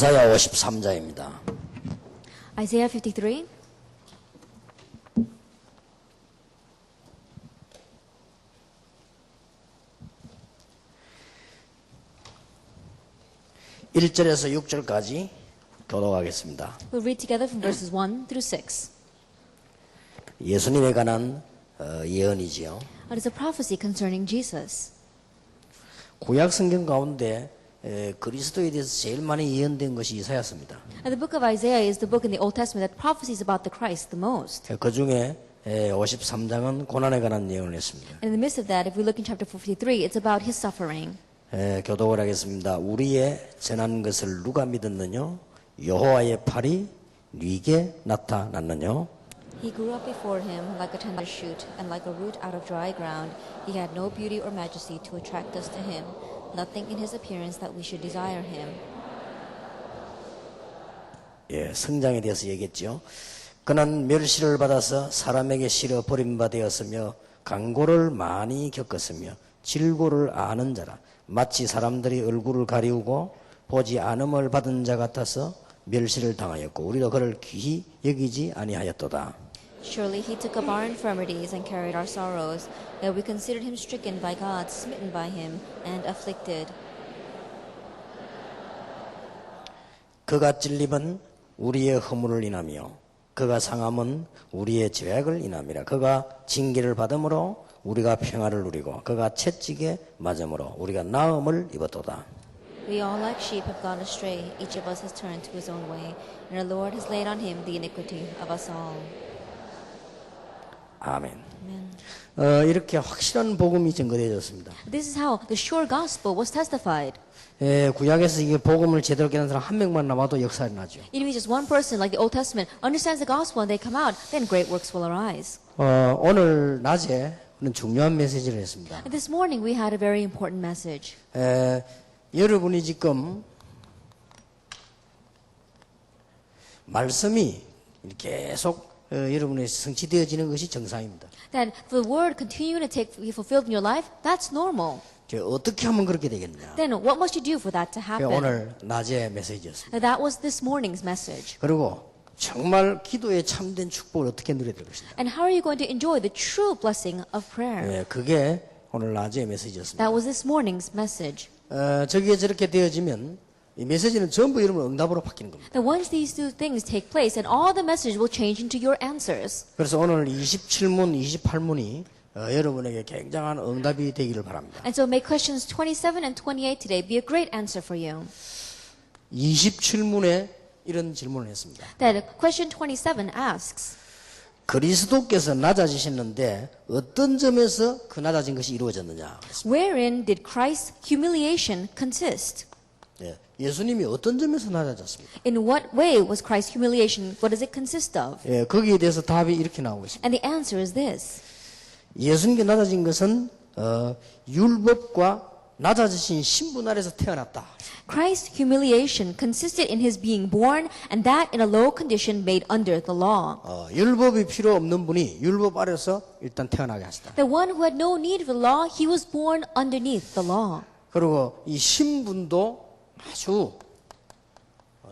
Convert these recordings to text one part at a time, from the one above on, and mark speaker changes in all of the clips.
Speaker 1: 이사야 53장입니다.
Speaker 2: Isaiah 53.
Speaker 1: (1절에서) (6절까지) 교독하겠습니다.
Speaker 2: We'll read together from verses 1 through 6.
Speaker 1: 예수님에 관한 예언이지요.
Speaker 2: It is a prophecy concerning Jesus.
Speaker 1: 구약 성경 가운데 그리스도에 대해서 제일 많이 예언된 것이 이사야서입니다.
Speaker 2: And the book of Isaiah is the book in the Old Testament that prophesies about the Christ the most.
Speaker 1: 그 중에 53장은 고난에 관한 예언을 했습니다.
Speaker 2: And in the midst of that, if we look in chapter 53, it's about his suffering.
Speaker 1: 교독을 하겠습니다. 우리의 전한 것을 누가 믿었느냐? 여호와의 팔이 네게 나타났느냐?
Speaker 2: He grew up before him like a tender shoot and like a root out of dry ground. He had no beauty or majesty to attract us to him. Nothing in his appearance that we should desire him.
Speaker 1: 성장에 대해서 얘기했죠. 그는 멸시를 받아서 사람에게 실어 버림바 되었으며 강고를 많이 겪었으며 질고를 아는 자라. 마치 사람들이 얼굴을 가리우고 보지 않음을 받은 자 같아서 멸시를 당하였고 우리도 그를 귀히 여기지 아니하였도다.
Speaker 2: Surely he took up our infirmities and carried our sorrows, yet we considered him stricken by God, smitten by him, and afflicted.
Speaker 1: 그가 찔림은 우리의 허물을 인하며 그가 상함은 우리의 죄악을 인함이라. 그가 징계를 받음으로 우리가 평화를 누리고 그가 채찍에 맞음으로 우리가 나음을 입었도다.
Speaker 2: We all like sheep have gone astray. Each of us has turned to his own way, and our Lord has laid on him the iniquity of us all.
Speaker 1: 아멘.
Speaker 2: Amen.
Speaker 1: 이렇게 확실한 복음이 증거되어졌습니다.
Speaker 2: This is how the sure gospel was testified.
Speaker 1: 구약에서 이게 복음을 제대로 깨는 사람 한 명만 남아도 역사가 나죠.
Speaker 2: Even if just one person, like the Old Testament, understands the gospel and they come out, then great works will arise.
Speaker 1: 오늘 낮에 중요한 메시지를 했습니다.
Speaker 2: And this morning we had a very important message.
Speaker 1: 여러분이 지금 말씀이 계속 여러분의 성취되어지는 것이 정상입니다.
Speaker 2: That the word continuing to be fulfilled in your life, that's normal.
Speaker 1: 어떻게 하면 그렇게 되겠냐?
Speaker 2: Then what must you do for that to happen?
Speaker 1: 오늘 낮의 메시지였습니다.
Speaker 2: That was this morning's message.
Speaker 1: 그리고 정말 기도의 참된 축복을 어떻게 누려야 될 것인가?
Speaker 2: And how are you going to enjoy the true blessing of prayer?
Speaker 1: 그게 오늘 낮의 메시지였습니다.
Speaker 2: That was this morning's message.
Speaker 1: 저기에 저렇게 되어지면 이 메시지는 전부 여러분 응답으로 바뀌는 겁니다.
Speaker 2: That once these two things take place, and all the messages will change into your answers.
Speaker 1: 그래서 오늘 27문, 28문이 여러분에게 굉장한 응답이 되기를 바랍니다.
Speaker 2: And so make questions 27 and 28 today be a great answer for you.
Speaker 1: 27문에 이런 질문을 했습니다.
Speaker 2: That question 27 asks,
Speaker 1: 그리스도께서 낮아지셨는데 어떤 점에서 그 낮아진 것이 이루어졌느냐?
Speaker 2: wherein did Christ's humiliation consist?
Speaker 1: 예수님이 어떤 점에서 낮아졌습니까?
Speaker 2: In what way was Christ's humiliation? What does it consist of?
Speaker 1: 거기에 대해서 답이 이렇게 나오고 있습니다.
Speaker 2: And the answer is this.
Speaker 1: 예수님께 낮아진 것은 율법과 낮아지신 신분 아래서 태어났다.
Speaker 2: Christ's humiliation consisted in his being born, and that in a low condition made under the law.
Speaker 1: 율법이 필요 없는 분이 율법 아래서 일단 태어나게 하시다.
Speaker 2: The one who had no need of the law, he was born underneath the law.
Speaker 1: 그리고 이 신분도 아주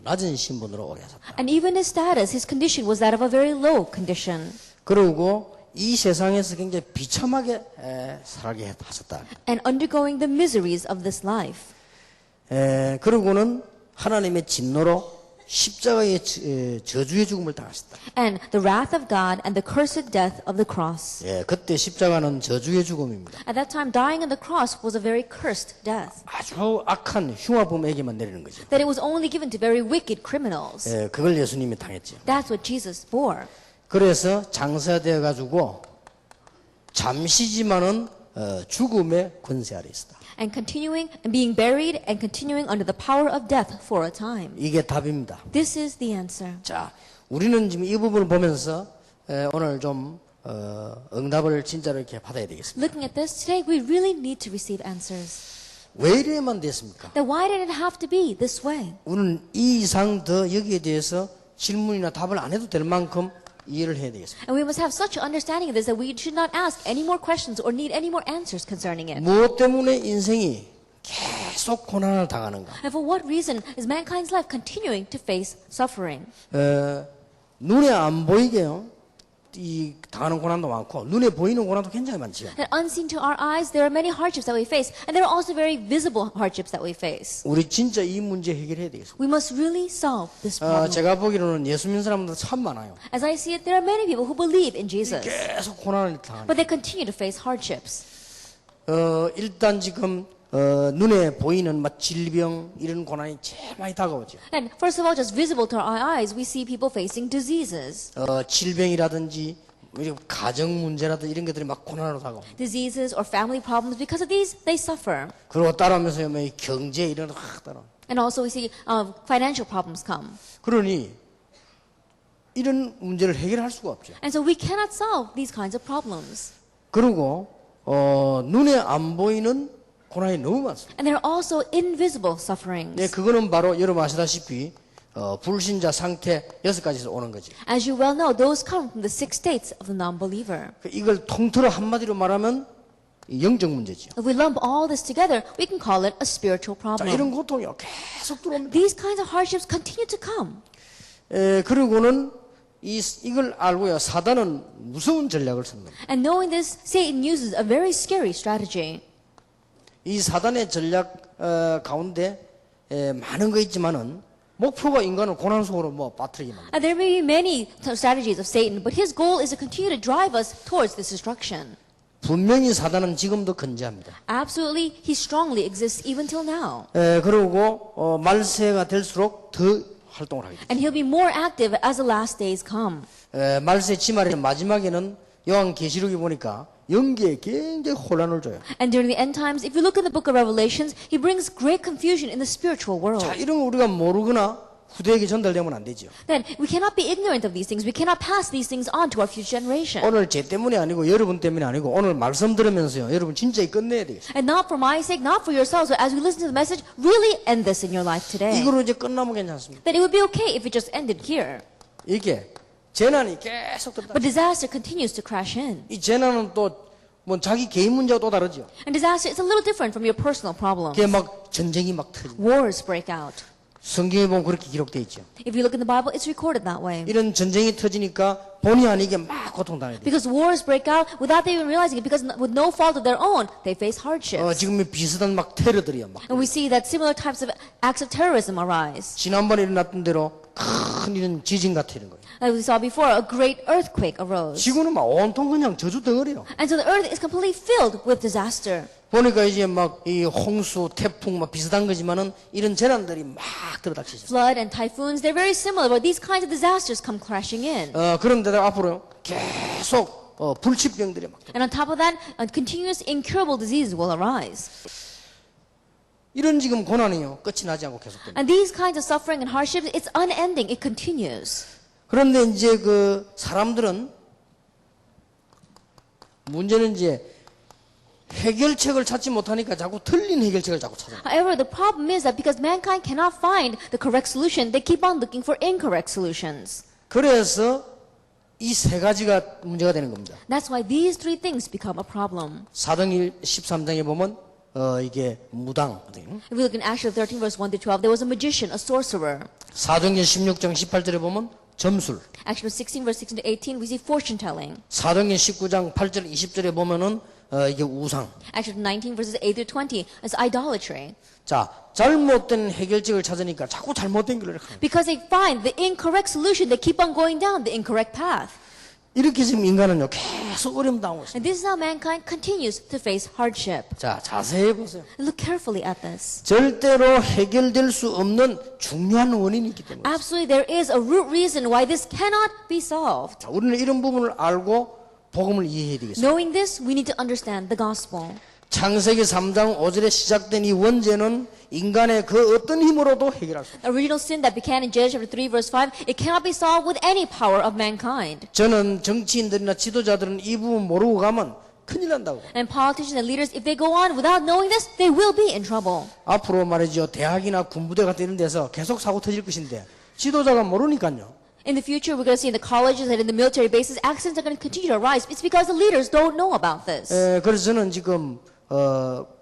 Speaker 1: 낮은 신분으로 오게 하셨다.
Speaker 2: And even his status, his condition was that of a very low condition.
Speaker 1: 그리고 이 세상에서 굉장히 비참하게 살게 하셨다.
Speaker 2: And undergoing the miseries of this life.
Speaker 1: 그리고는 하나님의 진노로 십자가의 저주의 죽음을 당하셨다.
Speaker 2: And the wrath of God and the cursed death of the cross.
Speaker 1: 그때 십자가는 저주의 죽음입니다.
Speaker 2: At that time, dying on the cross was a very cursed death.
Speaker 1: 아주 악한 흉악범에게만 내리는 거죠.
Speaker 2: That it was only given to very wicked criminals.
Speaker 1: 그걸 예수님이 당했죠.
Speaker 2: That's what Jesus bore.
Speaker 1: 그래서 장사되어 가지고 잠시지만은 죽음의 권세 아래 있었다.
Speaker 2: And continuing and being buried and continuing under the power of death for a time.
Speaker 1: 이게 답입니다.
Speaker 2: This is the answer.
Speaker 1: 자, 우리는 지금 이 부분을 보면서 오늘 좀 응답을 진짜로 이렇게 받아야 되겠습니다.
Speaker 2: Looking at this today, we really need to receive answers.
Speaker 1: 왜 이래만 됐습니까?
Speaker 2: Then why did it have to be this way?
Speaker 1: 우리는 이 이상 더 여기에 대해서 질문이나 답을 안 해도 될 만큼 이해를 해야 되겠습니다.
Speaker 2: And we must have such an understanding of this that we should not ask any more questions or need any more answers concerning it.
Speaker 1: 무엇 때문에 인생이 계속 고난을 당하는가?
Speaker 2: And for what reason is mankind's life continuing to face suffering?
Speaker 1: 눈에 안 보이게요. 이 당하는 고난도 많고 눈에 보이는 고난도 굉장히 많지요.
Speaker 2: And unseen to our eyes, there are many hardships that we face, and there are also very visible hardships that we face.
Speaker 1: 우리 진짜 이 문제 해결해야 되겠습니다.
Speaker 2: We must really solve this problem.
Speaker 1: 제가 보기로는 예수 믿는 사람들 참 많아요.
Speaker 2: As I see it, there are many people who believe in Jesus,
Speaker 1: 계속 고난을 당하는.
Speaker 2: but they continue to face hardships.
Speaker 1: 일단 지금 눈에 보이는 막 질병 이런 고난이 제일 많이 다가오죠.
Speaker 2: And first of all, just visible to our eyes, we see people facing diseases.
Speaker 1: 질병이라든지 가정 문제라든지 이런 것들이 막 고난으로 다가옵니다.
Speaker 2: Diseases or family problems, because of these, they suffer.
Speaker 1: 그리고 따라오면서 뭐 경제 이런 거 따라.
Speaker 2: And also we see financial problems come.
Speaker 1: 그러니 이런 문제를 해결할 수가 없죠.
Speaker 2: And so we cannot solve these kinds of problems.
Speaker 1: 그리고 눈에 안 보이는 고난이 너무 많습니다.
Speaker 2: And there are also invisible
Speaker 1: 네,
Speaker 2: sufferings.
Speaker 1: 그거는 바로 여러분 아시다시피 불신자 상태 6가지에서 오는 거지.
Speaker 2: As you well know, those come from the 6 states of the non-believer.
Speaker 1: 이걸 통틀어 한마디로 말하면 영적 문제죠.
Speaker 2: If we lump all this together, we can call it a spiritual
Speaker 1: 자, 이런
Speaker 2: problem.
Speaker 1: 고통이 계속 들어옵니다.
Speaker 2: These kinds of hardships continue to come.
Speaker 1: 그리고는 이걸 알고요. 사단은 무서운 전략을 씁니다.
Speaker 2: And knowing this, Satan uses a very scary strategy.
Speaker 1: 이 사단의 전략 가운데 많은 거 있지만은 목표가 인간을 고난 속으로 뭐 빠뜨리기만.
Speaker 2: And there may be many strategies of Satan, but his goal is to continue to drive us towards this destruction.
Speaker 1: 분명히 사단은 지금도 건재합니다.
Speaker 2: Absolutely, he strongly exists even till now.
Speaker 1: 그리고 말세가 될수록 더 활동을 하게 됩니다.
Speaker 2: And he'll be more active as the last days come.
Speaker 1: 말세 지말에는 마지막에는 요한계시록에 보니까 영계에 굉장히 혼란을 줘요.
Speaker 2: And during the end times, if you look in the book of Revelations, he brings great confusion in the spiritual world.
Speaker 1: 자, 이런 거 우리가 모르거나 후대에게 전달되면 안 되죠.
Speaker 2: Then we cannot be ignorant of these things. We cannot pass these things on to our future generation.
Speaker 1: 오늘 제 때문이 아니고 여러분 때문이 아니고 오늘 말씀 들으면서요. 여러분 진짜 끝내야 되겠어요.
Speaker 2: And not for my sake, not for yourselves, but as we listen to the message, really end this in your life today.
Speaker 1: 이거로 이제 끝나면 괜찮습니다.
Speaker 2: Then it would be okay if it just ended here.
Speaker 1: 이게 재난이 계속 들다.
Speaker 2: But disaster continues to crash in.
Speaker 1: 이 재난은 또 뭐 자기 개인 문제와 또 다르죠.
Speaker 2: And disaster is a little different from your personal problems.
Speaker 1: 그게 막 전쟁이 막 터지고.
Speaker 2: Wars break out.
Speaker 1: 성경에 보면 그렇게 기록되어 있죠.
Speaker 2: If you look in the Bible, it's recorded that way.
Speaker 1: 이런 전쟁이 터지니까 본의 아니게 막 고통당해야 돼요.
Speaker 2: Because wars break out without they even realizing it, because with no fault of their own, they face hardships.
Speaker 1: 지금 비슷한 막 테러들이야 막.
Speaker 2: And we see that similar types of acts of terrorism arise.
Speaker 1: 지난번에 일어났던 대로 큰 이런 지진 같은 거예요.
Speaker 2: Like we saw before, a great earthquake arose.
Speaker 1: 지구는 막 온통 그냥 저주 덩어리요.
Speaker 2: And so the earth is completely filled with disaster.
Speaker 1: 보니까 이제 막 이 홍수, 태풍 막 비슷한 거지만은 이런 재난들이 막 들어닥치죠.
Speaker 2: Flood and typhoons, they're very similar, but these kinds of disasters come crashing in.
Speaker 1: 그런데도 앞으로 계속 불치병들이 막.
Speaker 2: And on top of that, continuous incurable diseases will arise.
Speaker 1: 이런 지금 고난이요 끝이 나지 않고 계속됩니다.
Speaker 2: And these kinds of suffering and hardships, it's unending. It continues.
Speaker 1: 그런데 이제 그 사람들은 문제는 이제 해결책을 찾지 못하니까 자꾸 틀린 해결책을 자꾸 찾아요.
Speaker 2: However, the problem is that because mankind cannot find the correct solution, they keep on looking for incorrect solutions.
Speaker 1: 그래서 이 세 가지가 문제가 되는 겁니다.
Speaker 2: That's why these 3 things become a problem.
Speaker 1: 사도행전 13장에 보면 이게 무당.
Speaker 2: If we look in Acts 13 verse 1 to 12, there was a magician, a sorcerer.
Speaker 1: 사도행전 16장 18절에 보면 점술.
Speaker 2: Acts 16 verse 16 to 18, we see fortune telling.
Speaker 1: 사도행전 19장 8절 20절에 보면은 이게 우상.
Speaker 2: Acts 19 verses 8 to 20, it's idolatry.
Speaker 1: 자, 잘못된 해결책을 찾으니까 자꾸 잘못된 길을 가요.
Speaker 2: Because they find the incorrect solution, they keep on going down the incorrect path.
Speaker 1: 이렇게 지금 인간은요 계속 어려움 당하고 있어요.
Speaker 2: And this is how mankind continues to face hardship.
Speaker 1: 자, 자세히 보세요.
Speaker 2: Look carefully at this.
Speaker 1: 절대로 해결될 수 없는 중요한 원인이 있기 때문에.
Speaker 2: Absolutely, there is a root reason why this cannot be solved.
Speaker 1: 자, 우리는 이런 부분을 알고 복음을 이해해야 되겠습니다.
Speaker 2: Knowing this, we need to understand the gospel.
Speaker 1: 창세기 3장 5절에 시작된 이 원죄는 인간의 그 어떤 힘으로도 해결할 수 없습니다.
Speaker 2: Original sin that began in Genesis chapter 3 verse 5, it cannot be solved with any power of mankind.
Speaker 1: 저는 정치인들이나 지도자들은 이 부분 모르고 가면 큰일 난다고.
Speaker 2: And politicians and leaders, if they go on without knowing this, they will be in trouble.
Speaker 1: 앞으로 말이죠. 대학이나 군부대 같은 이런 데서 계속 사고 터질 것인데 지도자가 모르니까요.
Speaker 2: In the future, we're going to see in the colleges and in the military bases, accidents are going to continue to arise. It's because the leaders don't know about this.
Speaker 1: 그래서 저는 지금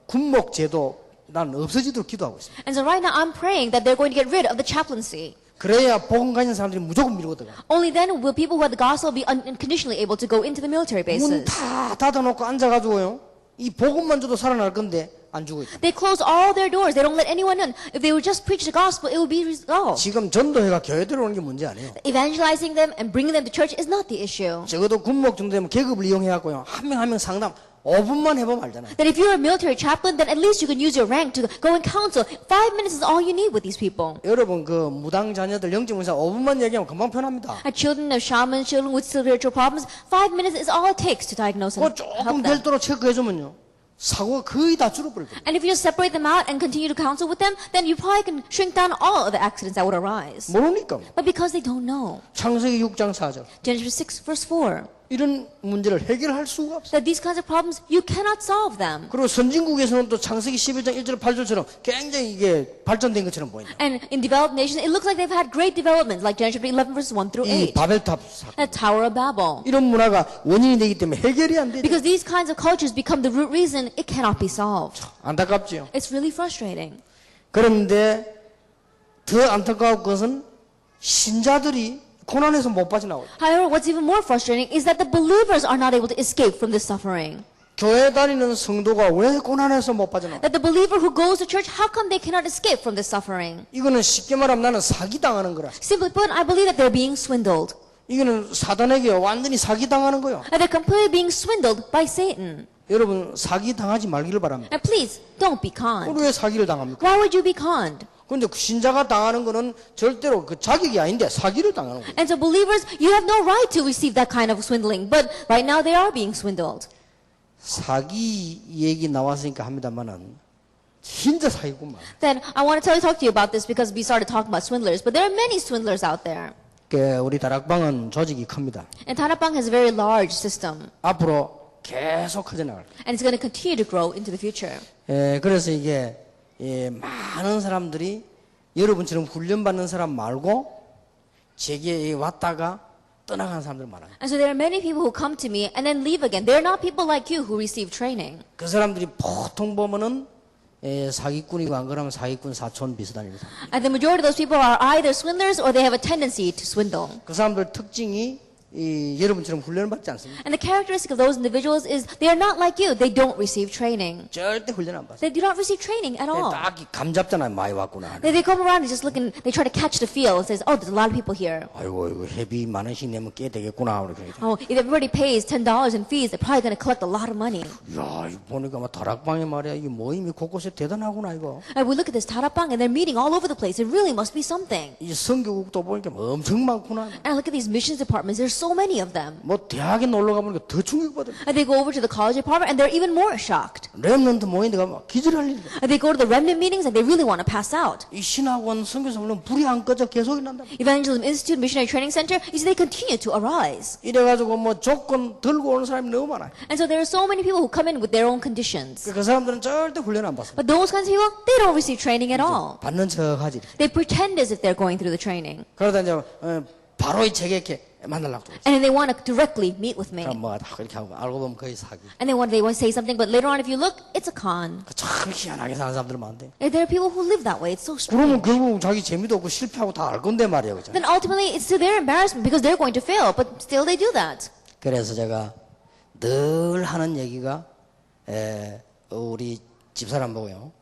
Speaker 1: 군목 제도 난 없어지도록 기도하고 있습니다.
Speaker 2: And so right now I'm praying that they're going to get rid of the chaplaincy.
Speaker 1: 그래야 복음 가진 사람들이 무조건 밀고 들어가.
Speaker 2: Only then will people who have the gospel be unconditionally able to go into the military
Speaker 1: 문
Speaker 2: bases.
Speaker 1: 다 닫아놓고 앉아가지고요. 이 복음만 줘도 살아날 건데 안 주고 있다.
Speaker 2: They close all their doors. They don't let anyone in. If they would just preach the gospel, it would be resolved.
Speaker 1: 지금 전도회가 교회 들어오는 게 문제 아니에요.
Speaker 2: Evangelizing them and bringing them to church is not the issue.
Speaker 1: 적어도 군목 정도 되면 계급을 이용해갖고요. 한 명 한 명 상담 5분만 해보면 알잖아요.
Speaker 2: That if you're a military chaplain, then at least you can use your rank to go and counsel. 5 minutes is all you need with these people.
Speaker 1: 여러분 그 무당 자녀들 영적 문사 5분만 얘기하면 금방 편합니다.
Speaker 2: Children of shamans, children with spiritual problems, 5 minutes is all it takes to diagnose
Speaker 1: 그
Speaker 2: and
Speaker 1: 조금
Speaker 2: help them.
Speaker 1: 별도로 체크해주면요. 사고가 거의 다 줄어버릴 거예요.
Speaker 2: And if you just separate them out and continue to counsel with them, then you probably can shrink down all of the accidents that would arise.
Speaker 1: 모르니까.
Speaker 2: But because they don't know.
Speaker 1: 창세기 6장 4절.
Speaker 2: Genesis 6 verse 4.
Speaker 1: 이런 문제를 해결할 수가 없어요.
Speaker 2: That these kinds of problems, you cannot solve them.
Speaker 1: 그리고 선진국에서는 또 창세기 11장 1절 8절처럼 굉장히 이게 발전된 것처럼 보인다.
Speaker 2: And in developed nations, it looks like they've had great development, like Genesis 11 verses 1 through
Speaker 1: 이
Speaker 2: 8.
Speaker 1: 바벨탑 사건.
Speaker 2: The Tower of Babel.
Speaker 1: 이런 문화가 원인이 되기 때문에 해결이 안 돼.
Speaker 2: Because these kinds of cultures become the root reason it cannot be solved.
Speaker 1: 안타깝지요.
Speaker 2: It's really frustrating.
Speaker 1: 그런데 더 안타까운 것은 신자들이 고난에서 못 빠져나와요.
Speaker 2: However, what's even more frustrating is that the believers are not able to escape from this suffering.
Speaker 1: 교회 다니는 성도가 왜 고난에서 못 빠져나와?
Speaker 2: That the believer who goes to church, how come they cannot escape from this suffering?
Speaker 1: 이거는 쉽게 말하면 나는 사기당하는 거라.
Speaker 2: Simply put, I believe that they're being swindled.
Speaker 1: 이거는 사단에게 완전히 사기당하는 거예요.
Speaker 2: And they're completely being swindled by Satan.
Speaker 1: 여러분 사기당하지 말기를 바랍니다.
Speaker 2: And please, don't be conned.
Speaker 1: 왜 사기를 당합니까?
Speaker 2: Why would you be conned?
Speaker 1: 근데 신자가 당하는 거는 절대로 그 자격이 아닌데 사기를 당하는 거예요.
Speaker 2: And so believers, you have no right to receive that kind of swindling. But right now they are being swindled.
Speaker 1: 사기 얘기 나왔으니까 합니다만은 진짜 사기구만.
Speaker 2: Then I want to talk to you about this because we started talking about swindlers. But there are many swindlers out there.
Speaker 1: 우리 다락방은 조직이 큽니다.
Speaker 2: And Tarapang has a very large system.
Speaker 1: 앞으로 계속 커져나갈 거예요.
Speaker 2: And it's going to continue to grow into the future.
Speaker 1: 그래서 이게 많은 사람들이 여러분처럼 훈련받는 사람 말고 제게 왔다가 떠나가는 사람들 많아요.
Speaker 2: And so there are many people who come to me and then leave again. They're not people like you who receive training.
Speaker 1: 그 사람들이 보통 보면은 사기꾼이고 안 그러면 사기꾼 사촌 비슷한 사람.
Speaker 2: And the majority of those people are either swindlers or they have a tendency to swindle.
Speaker 1: 그 사람들 특징이 여러분처럼 훈련을 받지 않습니다.
Speaker 2: And the characteristic of those individuals is they are not like you. They don't receive training.
Speaker 1: 절대 훈련 안 받아요.
Speaker 2: They do not receive training at all.
Speaker 1: 딱 감 잡잖아요. 많이 왔구나.
Speaker 2: They come around and just look and they try to catch the feel and says, oh, there's a lot of people here.
Speaker 1: 아이고 이거 회비 10,000원씩 내면 꽤 되겠구나. 이렇게.
Speaker 2: Oh, if everybody pays $10 in fees, they're probably going to collect a lot of money.
Speaker 1: 야, 이거 보니까 막 다락방에 말이야. 이 모임이 곳곳에 대단하구나 이거.
Speaker 2: And we look at this Tarapang and they're meeting all over the place. It really must be something.
Speaker 1: 이 선교국도 보니까 엄청 많구나.
Speaker 2: And look at these missions departments. There's so many of them.
Speaker 1: 뭐 대학에 놀러 가보니까 더 충격받아.
Speaker 2: And they go over to the college department and they're even more shocked.
Speaker 1: 랩런트 모임에 가면 기절할 일이야.
Speaker 2: And they go to the remnant meetings and they really want to pass out.
Speaker 1: 이 신학원 선교사 물론 불이 안 꺼져 계속 일난다.
Speaker 2: Evangelism Institute, Missionary Training Center, you see they continue to arise.
Speaker 1: 이래가지고 뭐 조건 들고 오는 사람이 너무 많아요.
Speaker 2: And so there are so many people who come in with their own conditions.
Speaker 1: 그 사람들은 절대 훈련 안 받습니다.
Speaker 2: But those kinds of people, they don't receive training at all.
Speaker 1: 받는 척하지.
Speaker 2: They pretend as if they're going through the training.
Speaker 1: 그러다 이제 바로 이 제게 이렇게 만나려고 그러죠.
Speaker 2: And then they want to directly meet with me.
Speaker 1: 그럼 뭐 그렇게 하고 알고 보면 거의 사기.
Speaker 2: And then they want to say something, but later on if you look, it's a con.
Speaker 1: 참 희한하게 사는 사람들 많은데.
Speaker 2: And there are people who live that way. It's so
Speaker 1: 그러면
Speaker 2: strange.
Speaker 1: 결국 자기 재미도 없고 실패하고 다 알 건데 말이야, 그죠?
Speaker 2: Then ultimately it's to their embarrassment because they're going to fail, but still they do that.
Speaker 1: 그래서 제가 늘 하는 얘기가 우리 집사람 보고요.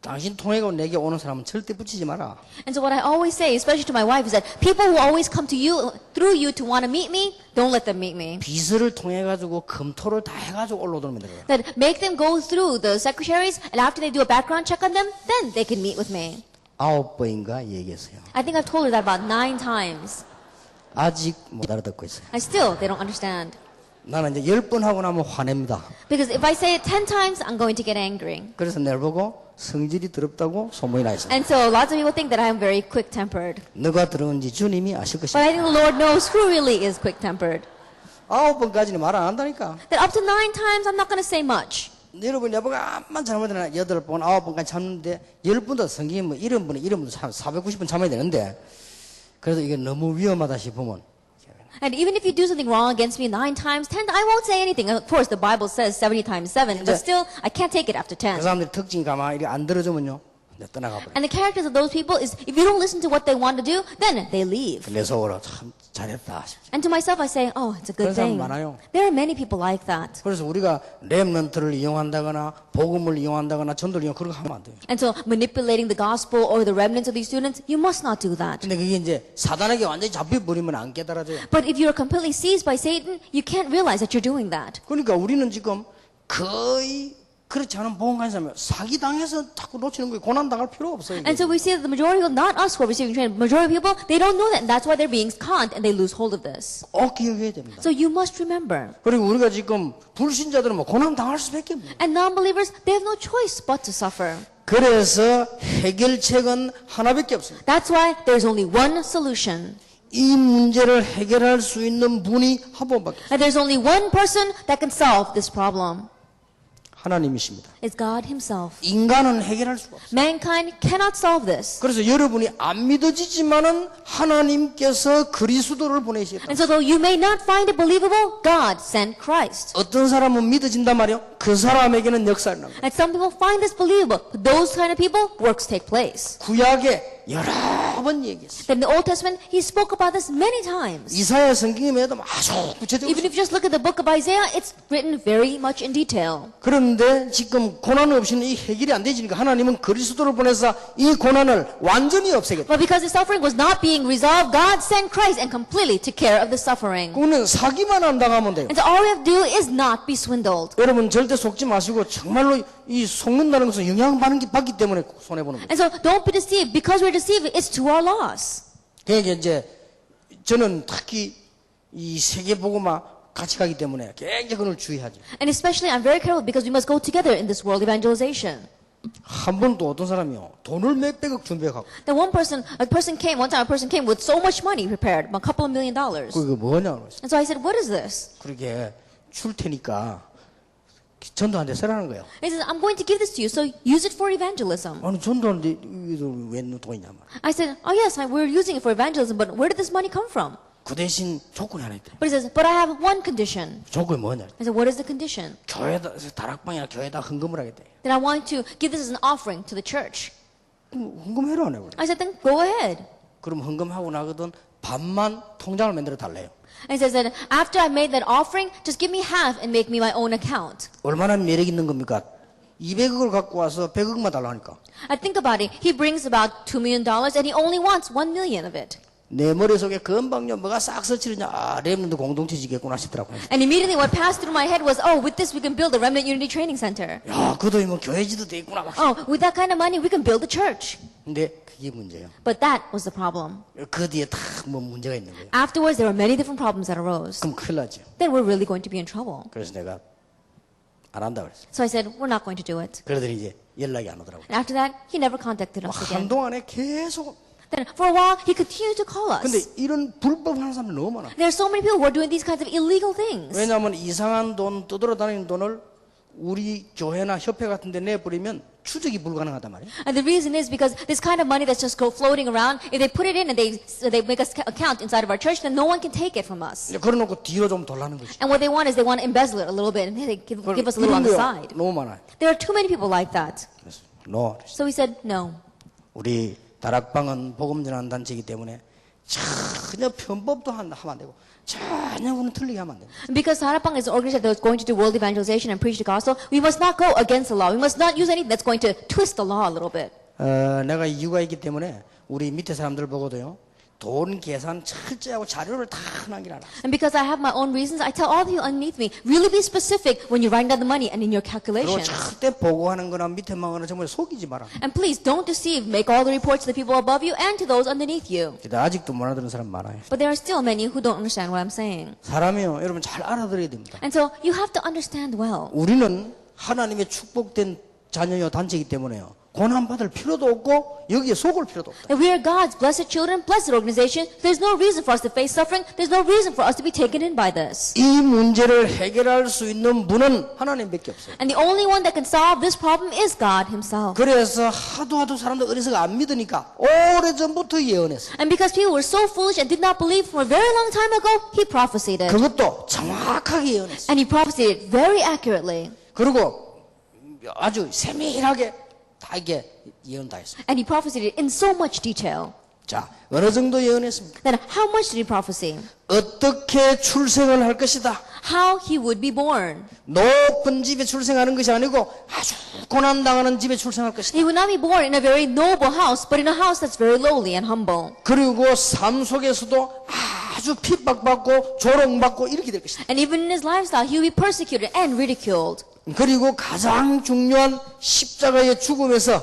Speaker 1: 당신 통해가 내게 오는 사람은 절대 붙이지 마라.
Speaker 2: And so what I always say, especially to my wife, is that people who always come to you, through you to want to meet me, don't let them meet me.
Speaker 1: 비서를 통해 가지고 검토를 다 해가지고 올라오면 돼요.
Speaker 2: That make them go through the secretaries, and after they do a background check on them, then they can meet with me.
Speaker 1: 9번인가 얘기했어요.
Speaker 2: I think I've told her that about 9 times.
Speaker 1: 아직 못 알아듣고 있어요.
Speaker 2: And still, they don't understand.
Speaker 1: 나는 이제 10번 하고 나면 화냅니다.
Speaker 2: Because if I say it 10 times, I'm going to get angry.
Speaker 1: 그래서 내를 보고 성질이 더럽다고 소문이 나 있어요.
Speaker 2: And so lots of people think that I am very quick-tempered.
Speaker 1: 누가 들어온지 주님이 아실
Speaker 2: But I
Speaker 1: 것입니다.
Speaker 2: think the Lord knows who really is quick-tempered.
Speaker 1: 9번까지는 말 안 한다니까.
Speaker 2: That up to 9 times, I'm not going to say much.
Speaker 1: 여러분 여보가 암만 잘못하나 8번, 9번까지 참는데 10번도 성경이 뭐 이런 분은 490번 참아야 되는데 그래도 이게 너무 위험하다 싶으면
Speaker 2: And even if you do something wrong against me 9 times, 10, I won't say anything. Of course, the Bible says 70 times 7, but still, I can't take it after
Speaker 1: 그
Speaker 2: 10.
Speaker 1: 사람들이 특징이 가만히 안 들어주면요, 이제 떠나가 버려.
Speaker 2: And the characters of those people is, if you don't listen to what they want to do, then they leave.
Speaker 1: 내 속으로 참 잘했다 싶지.
Speaker 2: And to myself, I say, oh, it's a good
Speaker 1: 그런 사람
Speaker 2: thing.
Speaker 1: 많아요.
Speaker 2: There are many people like that.
Speaker 1: 그래서 우리가 렘넌트를 이용한다거나 복음을 이용한다거나 전도를 이용 그런 거 하면 안 돼요.
Speaker 2: And so manipulating the gospel or the remnants of these students, you must not do that.
Speaker 1: 근데 그게 이제 사단에게 완전히 잡혀버리면 안 깨달아져요.
Speaker 2: But if you're completely seized by Satan, you can't realize that you're doing that.
Speaker 1: 그러니까 우리는 지금 거의 그렇지 않은 보험관 사람이 사기당해서 자꾸 놓치는 거예요. 고난당할 필요 없어요.
Speaker 2: And so we see that the majority of, not us who are receiving training, majority of people, they don't know that. And that's why they're being conned and they lose hold of this.
Speaker 1: 꼭 기억해야 됩니다.
Speaker 2: So you must remember.
Speaker 1: 그리고 우리가 지금 불신자들은 뭐 고난당할 수밖에 없어요.
Speaker 2: And non-believers, they have no choice but to suffer.
Speaker 1: 그래서 해결책은 하나밖에 없습니다.
Speaker 2: That's why there's only one solution.
Speaker 1: 이 문제를 해결할 수 있는 분이 한 분밖에 없어요.
Speaker 2: And there's only one person that can solve this problem.
Speaker 1: 하나님이십니다.
Speaker 2: It's God Himself.
Speaker 1: 인간은 해결할 수가 없어요.
Speaker 2: Mankind cannot solve this.
Speaker 1: 그래서 여러분이 안 믿어지지만은 하나님께서 그리스도를 보내시겠다.
Speaker 2: And so though you may not find it believable, God sent Christ.
Speaker 1: 어떤 사람은 믿어진단 말이요. 그 사람에게는 역사를 납니다.
Speaker 2: And some people find this believable. But those kind of people, works take place.
Speaker 1: 구약에 여러 번 얘기했어요.
Speaker 2: But in the Old Testament, He spoke about this many times.
Speaker 1: 이사야 성경에도 아주 구체적으로.
Speaker 2: Even if you just look at the book of Isaiah, it's written very much in detail.
Speaker 1: 그런데 지금 고난 없이는 이 해결이 안 되지니까 하나님은 그리스도를 보내서 이 고난을 완전히 없애겠다.
Speaker 2: But because the suffering was not being resolved, God sent Christ and completely took care of the suffering.
Speaker 1: 그거는 사기만 안 당하면 돼요.
Speaker 2: And so all we have to do is not be swindled.
Speaker 1: 여러분 절대 속지 마시고 정말로 이 속는다는 것은 영향받기 때문에 손해보는 거예요.
Speaker 2: And so don't be deceived. Because we're deceived, it's to our loss.
Speaker 1: 그러니까 이제 저는 특히 이 세계복음화 같이 가기 때문에 굉장히 그걸 주의하죠.
Speaker 2: And especially, I'm very careful because we must go together in this world evangelization.
Speaker 1: 한 번도 어떤 사람이요 돈을 몇백억 준비해갖고
Speaker 2: Then one person came with so much money prepared, a couple of $1 million.
Speaker 1: 그게 뭐냐고 그랬어요.
Speaker 2: And so I said, what is this?
Speaker 1: 그렇게 줄 테니까 전도한테 쓰라는 거예요.
Speaker 2: And he said, I'm going to give this to you, so use it for evangelism.
Speaker 1: 아니 전도하는데 이거 왜 돈이냐 말.
Speaker 2: I said, oh yes, we're using it for evangelism, but where did this money come from?
Speaker 1: 그 대신 조건이 하나 있대.
Speaker 2: But he says, but I have one condition.
Speaker 1: 조건이 뭐냐?
Speaker 2: I said, what is the condition?
Speaker 1: 교회다 다락방이나 교회다 헌금을 하겠대.
Speaker 2: That I want to give this as an offering to the church.
Speaker 1: 헌금해라 안 해.
Speaker 2: I said, then go ahead.
Speaker 1: 그럼 헌금하고 나거든 반만 통장을 만들어 달래요.
Speaker 2: And he says that after I made that offering, just give me half and make me my own account.
Speaker 1: 얼마나 매력 있는 겁니까? 200억을 갖고 와서 100억만 달라니까.
Speaker 2: I think about it. He brings about $2 million and he only wants 1 million of it.
Speaker 1: 내 머릿속에 금방요 뭐가 싹 스치느냐. 아, 렘넌트 공동체지겠구나 싶더라고요.
Speaker 2: And immediately what passed through my head was, oh, with this we can build a Remnant Unity Training Center.
Speaker 1: 야, 그 돈이 뭐 교회지도 돼 있구나. 막.
Speaker 2: Oh, with that kind of money we can build a church.
Speaker 1: 근데 그게 문제예요.
Speaker 2: But that was the problem.
Speaker 1: 그 뒤에 다 뭐 문제가 있는 거예요.
Speaker 2: Afterwards, there were many different problems that arose.
Speaker 1: 그럼 큰일 나죠.
Speaker 2: Then we're really going to be in trouble.
Speaker 1: 그래서 내가 안 한다 그랬어요.
Speaker 2: So I said, we're not going to do it.
Speaker 1: 그러더니 이제 연락이 안 오더라고요.
Speaker 2: And after that, he never contacted us again.
Speaker 1: 한동안에 계속.
Speaker 2: Then for a while, he continued to call
Speaker 1: 근데
Speaker 2: us.
Speaker 1: 이런 불법하는 사람들이 너무 많아.
Speaker 2: There are so many people who are doing these kinds of illegal things.
Speaker 1: 왜냐하면 이상한 돈, 떠돌아다니는 돈을 우리 교회나 협회 같은 데 내버리면 추적이 불가능하단 말이에요.
Speaker 2: And the reason is because this kind of money that's just floating around, if they put it in and they make us account inside of our church, then no one can take it from us.
Speaker 1: 그래놓고 뒤로 좀 돌라는 거지.
Speaker 2: And what they want is they want to embezzle it a little bit and they give us a little on the side.
Speaker 1: 너무 많아요.
Speaker 2: There are too many people like that.
Speaker 1: 그래서 no.
Speaker 2: So we said, no.
Speaker 1: 우리 다락방은 복음 전하는 단체이기 때문에 전혀 편법도 하면 안 되고 전혀 그는 틀리게 하면 안 됩니다.
Speaker 2: Because Sarapang is an organization that's going to do world evangelization and preach the gospel, we must not go against the law. We must not use anything that's going to twist the law a little bit.
Speaker 1: 내가 이유가 있기 때문에 우리 밑에 사람들 보고도요. 돈 계산 철저하고 자료를 다 남기라.
Speaker 2: And because I have my own reasons, I tell all of you underneath me, really be specific when you're writing down the money and in your
Speaker 1: 그리고
Speaker 2: calculations.
Speaker 1: 절대 보고하는 거나 밑에만 거나 정말 속이지 마라.
Speaker 2: And please don't deceive. Make all the reports to the people above you and to those underneath you.
Speaker 1: 근데 아직도 못 알아듣는 사람 많아요.
Speaker 2: But there are still many who don't understand what I'm saying.
Speaker 1: 사람이요, 여러분 잘 알아들어야 됩니다.
Speaker 2: And so you have to understand well.
Speaker 1: 우리는 하나님의 축복된 자녀요 단체이기 때문에요. 고난받을 필요도 없고 여기에 속을 필요도 없다.
Speaker 2: If we are God's blessed children, blessed organization, there's no reason for us to face suffering. There's no reason for us to be taken in by this.
Speaker 1: 이 문제를 해결할 수 있는 분은 하나님밖에 없어요.
Speaker 2: And the only one that can solve this problem is God himself.
Speaker 1: 그래서 하도 사람들 어리석어 안 믿으니까 오래전부터 예언했어요.
Speaker 2: And because people were so foolish and did not believe from a very long time ago, he prophesied it.
Speaker 1: 그것도 정확하게 예언했어요.
Speaker 2: And he prophesied it very accurately.
Speaker 1: 그리고 아주 세밀하게 다 이게 예언 다 했어요.
Speaker 2: And he prophesied it in so much detail.
Speaker 1: 자, 어느 정도 예언했습니까?
Speaker 2: Then how much did he prophesy?
Speaker 1: 어떻게 출생을 할 것이다.
Speaker 2: How he would be born.
Speaker 1: 높은 집에 출생하는 것이 아니고 아주 고난당하는 집에 출생할 것이다.
Speaker 2: He would not be born in a very noble house, but in a house that's very lowly and humble.
Speaker 1: 그리고 삶 속에서도 아주 핍박받고 조롱받고 이렇게 될 것이다.
Speaker 2: And even in his lifestyle, he would be persecuted and ridiculed.
Speaker 1: 그리고 가장 중요한 십자가의 죽음에서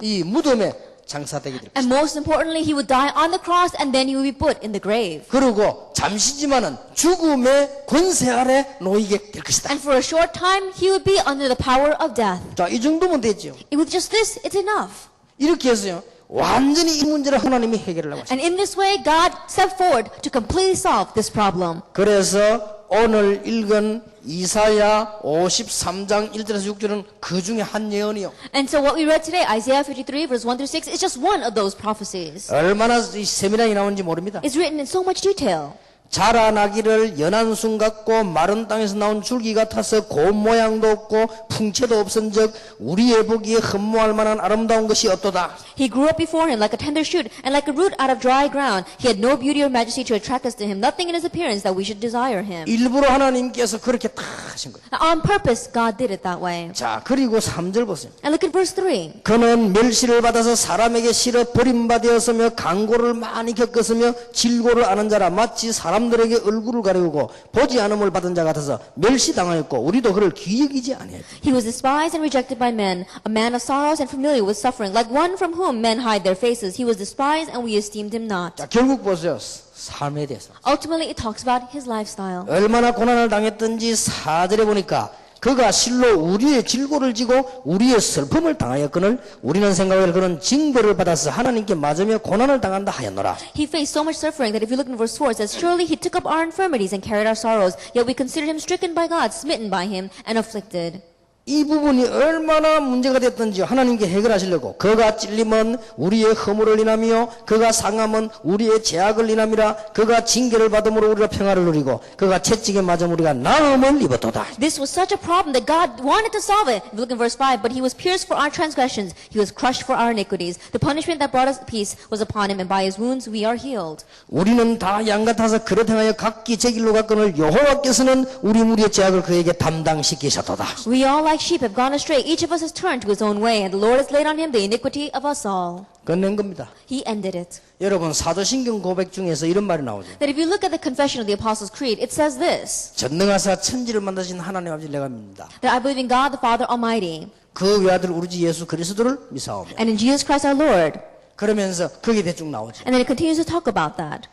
Speaker 1: 이 무덤에 장사되게 될 것이다.
Speaker 2: And most importantly, he would die on the cross and then he would be put in the grave.
Speaker 1: 그리고 잠시지만은 죽음의 권세 아래 놓이게 될 것이다.
Speaker 2: And for a short time, he would be under the power of death.
Speaker 1: 자, 이 정도면 되죠.
Speaker 2: With just this, it's enough.
Speaker 1: 이렇게 해서요. 완전히 이 문제를 하나님이 해결하려고 하십니다.
Speaker 2: And in this way, God stepped forward to completely solve this problem.
Speaker 1: 그래서 오늘 읽은 이사야 53장 1절에서 6절은 그 중에 한 예언이요.
Speaker 2: And so what we read today, Isaiah 53 verse 1 through 6, is just one of those prophecies.
Speaker 1: 얼마나 이 세밀하게 나오는지 모릅니다.
Speaker 2: It's written in so much detail.
Speaker 1: 자라나기를 연한 순 같고 마른 땅에서 나온 줄기 같아서 고운 모양도 없고 풍채도 없은즉 우리의 보기에 흠모할 만한 아름다운 것이 어떠다.
Speaker 2: He grew up before him like a tender shoot and like a root out of dry ground. He had no beauty or majesty to attract us to him, nothing in his appearance that we should desire him.
Speaker 1: 일부러 하나님께서 그렇게 딱 하신 거예요.
Speaker 2: On purpose, God did it that way.
Speaker 1: 자, 그리고 3절 보세요.
Speaker 2: And look at verse 3.
Speaker 1: 그는 멸시를 받아서 사람에게 실어 버림받았으며 강고를 많이 겪었으며 질고를 아는 자라 마치 사람들에게 얼굴을 가리우고 보지 않음을 받은 자 같아서 멸시당하였고 우리도 그를 귀히 여기지 아니했다.
Speaker 2: He was despised and rejected by men, a man of sorrows and familiar with suffering, like one from whom men hide their faces. He was despised and we esteemed him not.
Speaker 1: 자, 결국 보세요. 삶에 대해서.
Speaker 2: Ultimately, it talks about his lifestyle.
Speaker 1: 얼마나 고난을 당했던지 4절에 보니까 그가 실로 우리의 질고를 지고 우리의 슬픔을 당하였거늘 우리는 생각을 그는 징벌을 받아서 하나님께 맞으며 고난을 당한다 하였노라.
Speaker 2: He faced so much suffering that if you look in verse 4, it says, Surely he took up our infirmities and carried our sorrows, yet we considered him stricken by God, smitten by him, and afflicted.
Speaker 1: 이 부분이 얼마나 문제가 됐던지 하나님께 해결하시려고 그가 찔림은 우리의 허물을 인하며 그가 상함은 우리의 죄악을 인함이라 그가 징계를 받음으로 우리가 평화를 누리고 그가 채찍에 맞음 우리가 나음을 입었도다.
Speaker 2: This was such a problem that God wanted to solve it. If you look in verse 5, but he was pierced for our transgressions, he was crushed for our iniquities. The punishment that brought us peace was upon him, and by his wounds we are healed.
Speaker 1: 우리는 다 양 같아서 그릇 행하여 각기 제 길로 갔거늘 여호와께서는 우리 무리의 죄악을 그에게 담당시키셨도다.
Speaker 2: We all like sheep have gone astray. Each of us has turned to his own way, and the Lord has laid on him the iniquity of us all.
Speaker 1: 끝낸 겁니다.
Speaker 2: He ended it.
Speaker 1: 여러분 사도신경 고백 중에서 이런 말이 나오죠.
Speaker 2: That if you look at the confession of the Apostles' Creed, it says this,
Speaker 1: 전능하사 천지를 만드신 하나님 아버지 내가 믿는다.
Speaker 2: that I believe in God the Father Almighty,
Speaker 1: 그 외아들 우리 주 예수 그리스도를 믿사오며.
Speaker 2: and in Jesus Christ our Lord.
Speaker 1: 그러면서 거기에 대충 나오죠.
Speaker 2: And then it continues to talk about that.